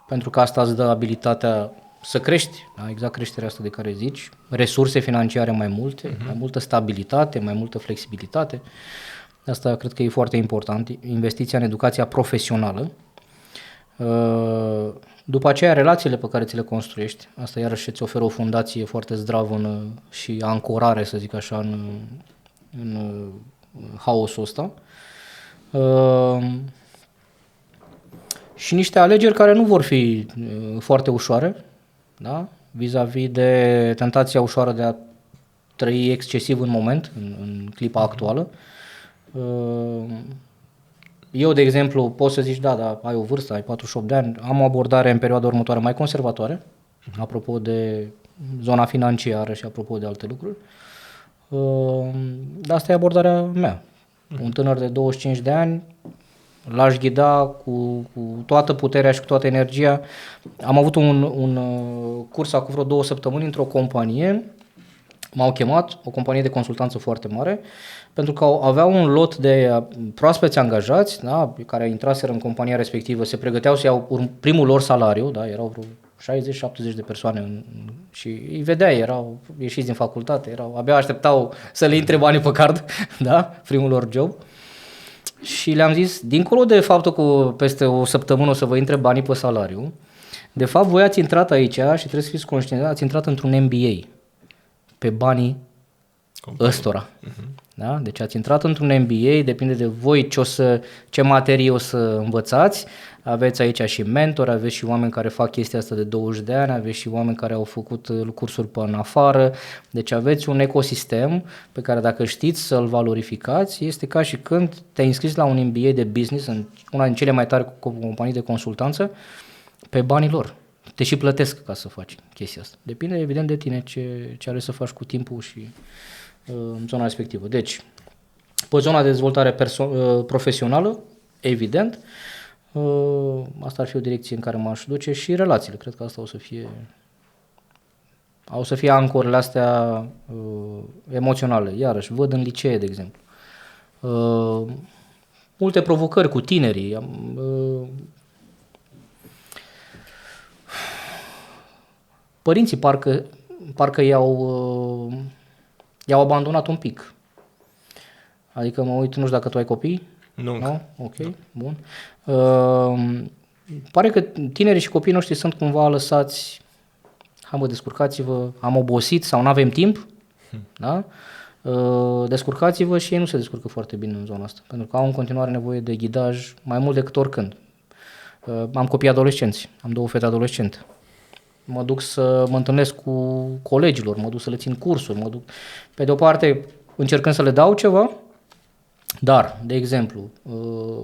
[SPEAKER 8] pentru că asta îți dă abilitatea să crești, da? Exact creșterea asta de care zici, resurse financiare mai multe, mai multă stabilitate, mai multă flexibilitate. Asta cred că e foarte important, investiția în educația profesională. După aceea, relațiile pe care ți le construiești, asta iarăși îți oferă o fundație foarte zdravă și ancorare, să zic așa, în haosul ăsta. Și niște alegeri care nu vor fi foarte ușoare, da? Vis-a-vis de tentația ușoară de a trăi excesiv în moment, în clipa actuală. Eu, de exemplu, pot să zici, da, ai o vârstă, ai 48 de ani, am o abordare în perioada următoare mai conservatoare, apropo de zona financiară și apropo de alte lucruri. Dar asta e abordarea mea. Un tânăr de 25 de ani l-aș ghida cu toată puterea și cu toată energia. Am avut un curs acum vreo 2 săptămâni într-o companie, m-au chemat, o companie de consultanță foarte mare, pentru că aveau un lot de proaspeți angajați, da, care intraseră în compania respectivă, se pregăteau să iau primul lor salariu, da, erau vreo 60-70 de persoane și îi vedeai, erau ieșiți din facultate, abia așteptau să le intre banii pe card, da, primul lor job. Și le-am zis, dincolo de faptul că peste o săptămână o să vă intre banii pe salariu, de fapt voi ați intrat aici și trebuie să fiți conștienți, ați intrat într-un MBA pe banii ăstora. Da? Deci ați intrat într-un MBA, depinde de voi ce materie o să învățați. Aveți aici și mentori, aveți și oameni care fac chestia asta de 20 de ani, aveți și oameni care au făcut cursuri pe în afară. Deci aveți un ecosistem pe care dacă știți să-l valorificați, este ca și când te-ai înscris la un MBA de business în una din cele mai tari companii de consultanță pe banii lor. Te și plătesc ca să faci chestia asta. Depinde evident de tine ce ales să faci cu timpul și zona respectivă. Deci, pe zona de dezvoltare profesională, evident, asta ar fi o direcție în care m-aș duce și relațiile. Cred că asta o să fie ancorele astea emoționale. Iarăși, văd în licee, de exemplu. Multe provocări cu tinerii. Părinții parcă i-au abandonat un pic. Adică mă uit, nu știu dacă tu ai copii?
[SPEAKER 1] Nu?
[SPEAKER 8] Ok, bun. Pare că tinerii și copiii noștri sunt cumva lăsați, hai mă, descurcați-vă, am obosit sau nu avem timp, da? Descurcați-vă și ei nu se descurcă foarte bine în zona asta, pentru că au în continuare nevoie de ghidaj mai mult decât oricând. Am copii adolescenți, am 2 fete adolescente. Mă duc să mă întâlnesc cu colegilor, mă duc să le țin cursuri, pe de o parte încercând să le dau ceva, dar, de exemplu,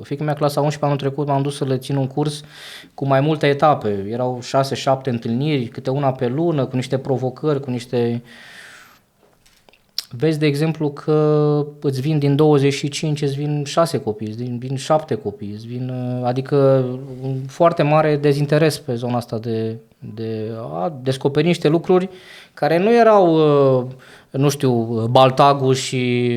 [SPEAKER 8] fiica mea clasa 11 anul trecut m-am dus să le țin un curs cu mai multe etape, erau 6-7 întâlniri, câte una pe lună, cu niște provocări, cu niște... Vezi, de exemplu, că îți vin din 25, îți vin 6 copii, îți vin 7 copii, adică un foarte mare dezinteres pe zona asta de a descoperi niște lucruri care nu erau, nu știu, baltagul și,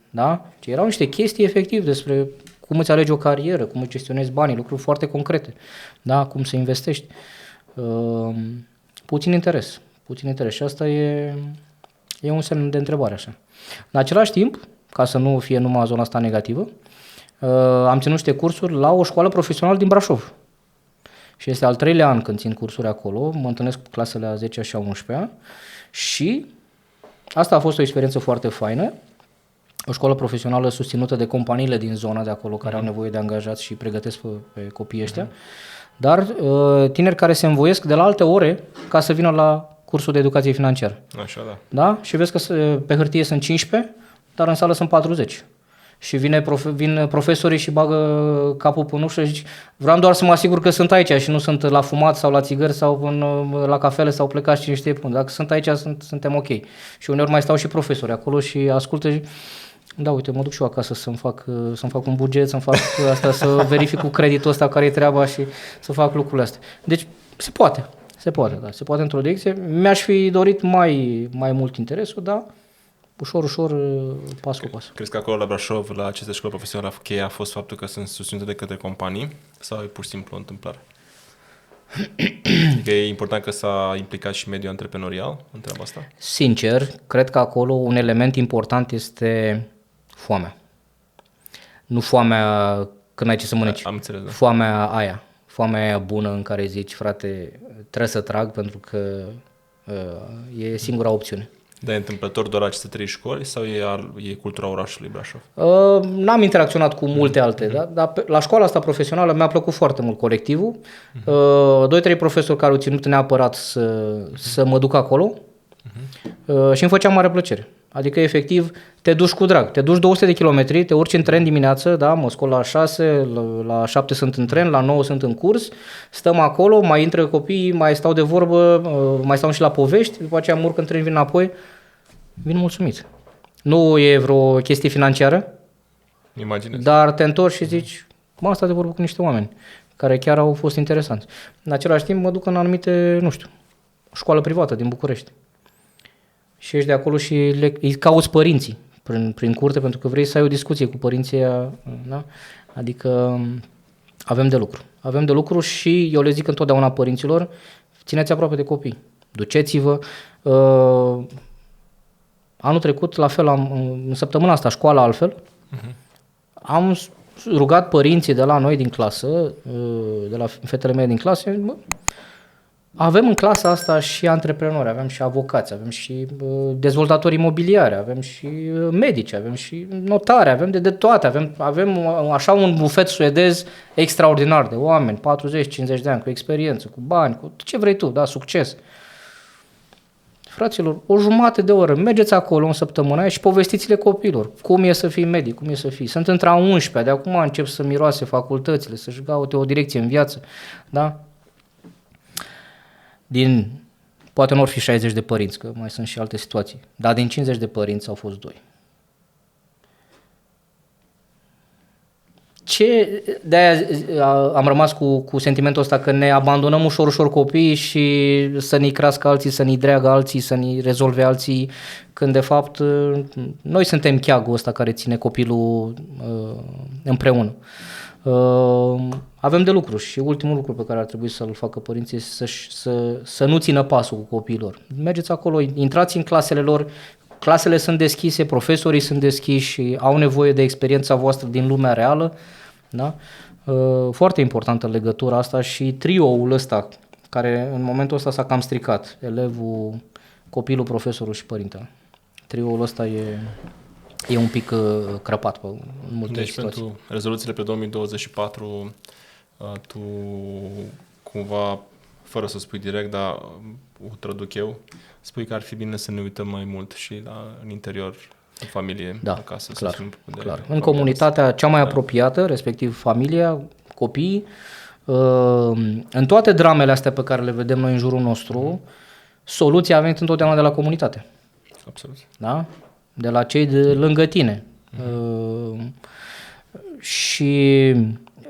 [SPEAKER 8] da? Ci erau niște chestii efectiv despre cum îți alegi o carieră, cum îți gestionezi banii, lucruri foarte concrete, da? Cum să investești. Puțin interes și asta e un semn de întrebare așa. În același timp, ca să nu fie numai zona asta negativă, am ținut niște cursuri la o școală profesională din Brașov. Și este al 3-lea an când țin cursuri acolo, mă întâlnesc cu clasele a 10-a și a 11-a și asta a fost o experiență foarte faină, o școală profesională susținută de companiile din zona de acolo care au nevoie de angajați și pregătesc pe copiii ăștia, dar tineri care se învoiesc de la alte ore ca să vină la cursul de educație financiară.
[SPEAKER 1] Așa, da.
[SPEAKER 8] Da? Și vezi că pe hârtie sunt 15, dar în sală sunt 40. Și vin profesorii și bagă capul pe ușă și zici, vreau doar să mă asigur că sunt aici și nu sunt la fumat sau la țigări sau la cafele sau plecați cine știe până. Dacă sunt aici, suntem ok. Și uneori mai stau și profesori acolo și ascultă. Da, uite, mă duc și eu acasă să-mi fac un buget, să-mi fac asta, să verific cu creditul ăsta care e treaba și să fac lucrurile astea. Deci se poate, da, se poate într-o direcție. Mi-aș fi dorit mai mult interesul, dar ușor, pas cu pas.
[SPEAKER 1] Crezi că acolo la Brașov, la aceste școli profesionale, cheia a fost faptul că sunt susținute de către companii sau e pur și simplu o întâmplare? Adică e important că s-a implicat și mediul antreprenorial în treaba asta?
[SPEAKER 8] Sincer, cred că acolo un element important este foamea. Nu foamea când ai ce să mănânci.
[SPEAKER 1] Am înțeles, da.
[SPEAKER 8] Foamea aia bună în care zici, frate, trebuie să trag pentru că e singura opțiune.
[SPEAKER 1] Dar e întâmplător doar aceste 3 școli sau e cultura orașului Brașov?
[SPEAKER 8] N-am interacționat cu multe alte, da? Dar la școala asta profesională mi-a plăcut foarte mult colectivul. 2-3 profesori care au ținut neapărat să mă duc acolo și îmi făcea mare plăcere. Adică, efectiv, te duci cu drag. Te duci 200 de kilometri, te urci în tren dimineață, da? Mă scol la 6, la 7 sunt în tren, la 9 sunt în curs, stăm acolo, mai intră copiii, mai stau de vorbă, mai stau și la povești, după aceea mă urc în tren, vin înapoi, vin mulțumit. Nu e vreo chestie financiară,
[SPEAKER 1] Imaginez.
[SPEAKER 8] dar te întorci și zici, m-am stat de vorbă cu niște oameni care chiar au fost interesanți. În același timp mă duc în anumite, nu știu, școală privată din București. Și ești de acolo și îi cauți părinții prin curte pentru că vrei să ai o discuție cu părinții aia, da? Adică avem de lucru și eu le zic întotdeauna părinților, țineți aproape de copii, duceți-vă. Anul trecut, la fel, în săptămâna asta, școala altfel, am rugat părinții de la noi din clasă, de la fetele mele din clasă, avem în clasa asta și antreprenori, avem și avocați, avem și dezvoltatori imobiliari, avem și medici, avem și notari, avem de toate, avem așa un bufet suedez extraordinar de oameni, 40-50 de ani, cu experiență, cu bani, cu ce vrei tu, da, succes. Fraților, o jumătate de oră, mergeți acolo în săptămâna aia și povestiți-le copiilor. Cum e să fii medic, cum e să fii. Sunt între a 11-a, de acum încep să miroase facultățile, să-și caute o direcție în viață, da? Poate nu or fi 60 de părinți, că mai sunt și alte situații, dar din 50 de părinți au fost 2. De-aia am rămas cu sentimentul ăsta că ne abandonăm ușor copiii și să ne crească alții, să ne dreagă alții, să ne rezolve alții, când de fapt noi suntem cheagul ăsta care ține copilul împreună. Avem de lucru și ultimul lucru pe care ar trebui să-l facă părinții este să nu țină pasul cu copiilor. Mergeți acolo, intrați în clasele lor, clasele sunt deschise, profesorii sunt deschiși și au nevoie de experiența voastră din lumea reală. Da? Foarte importantă legătura asta și trioul ăsta, care în momentul ăsta s-a cam stricat, elevul, copilul, profesorul și părintele. Trioul ăsta e un pic crăpat în multe situații.
[SPEAKER 1] Pentru rezoluțiile pe 2024, tu cumva, fără să spui direct, dar o traduc eu, spui că ar fi bine să ne uităm mai mult și în interior, în familie, acasă.
[SPEAKER 8] Clar. În comunitatea cea mai apropiată, respectiv familia, copiii, în toate dramele astea pe care le vedem noi în jurul nostru, soluția a venit întotdeauna de la comunitate.
[SPEAKER 1] Absolut.
[SPEAKER 8] Da? De la cei de lângă tine. Și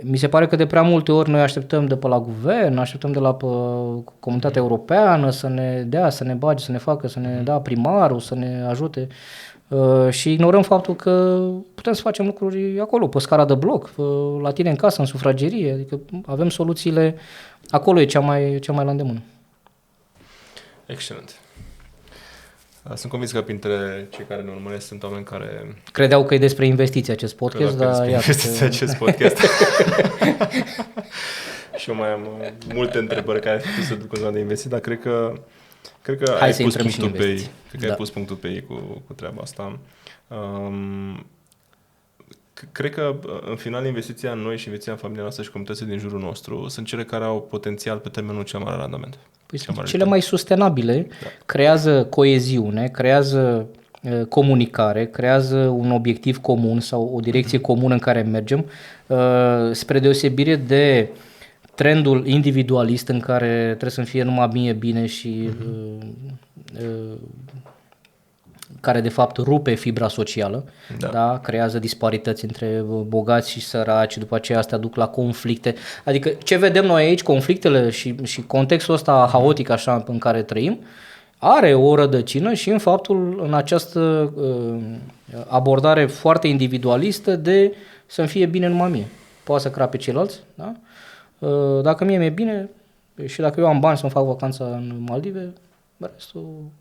[SPEAKER 8] mi se pare că de prea multe ori noi așteptăm de pe la guvern, așteptăm de la comunitatea europeană să ne dea, să ne bage, să ne facă, să ne dea primarul, să ne ajute și ignorăm faptul că putem să facem lucruri acolo, pe scara de bloc, la tine în casă, în sufragerie, adică avem soluțiile, acolo e cea mai la îndemână.
[SPEAKER 1] Excelent. Sunt convins că printre cei care ne urmăresc sunt oameni care...
[SPEAKER 8] Credeau că e despre investiții acest podcast, dar iată
[SPEAKER 1] acest podcast. Și eu mai am multe întrebări care ar fi să duc în zona de investiții, dar cred că ai pus punctul pe ei. Cred că ai pus punctul pe ei cu treaba asta. Cred că, în final, investiția în noi și investiția în familia noastră și comunitățile din jurul nostru sunt cele care au potențial pe termenul cel mare randament.
[SPEAKER 8] Păi cele mai sustenabile, creează coeziune, creează comunicare, creează un obiectiv comun sau o direcție comună în care mergem, spre deosebire de trendul individualist în care trebuie să-mi fie numai bine și care de fapt rupe fibra socială, da? Creează disparități între bogați și săraci, după aceea astea duc la conflicte. Adică ce vedem noi aici, conflictele și contextul ăsta haotic așa în care trăim, are o rădăcină și în faptul, în această abordare foarte individualistă de să-mi fie bine numai mie. Poate să crape ceilalți, da? Dacă mie mi-e bine și dacă eu am bani să-mi fac vacanța în Maldive, restul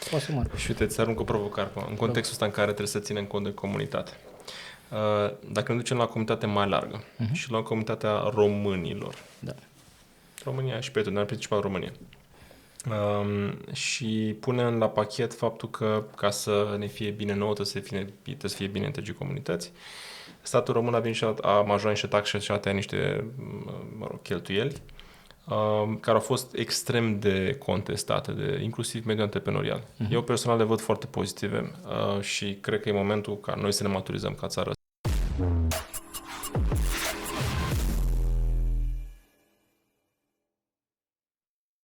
[SPEAKER 8] poate să mare.
[SPEAKER 1] Și uite, îți arunc o provocare în contextul ăsta în care trebuie să ținem cont de comunitate. Dacă ne ducem la o comunitate mai largă și la comunitatea românilor, România și pe tu, ne-ar principal România, și punem la pachet faptul că ca să ne fie bine nouă, trebuie să fie bine întregii comunități. Statul român a venit și a majorat niște taxe și a tăiat niște cheltuieli care au fost extrem de contestate, inclusiv mediul antreprenorial. Eu personal le văd foarte pozitive și cred că e momentul ca noi să ne maturizăm ca țară.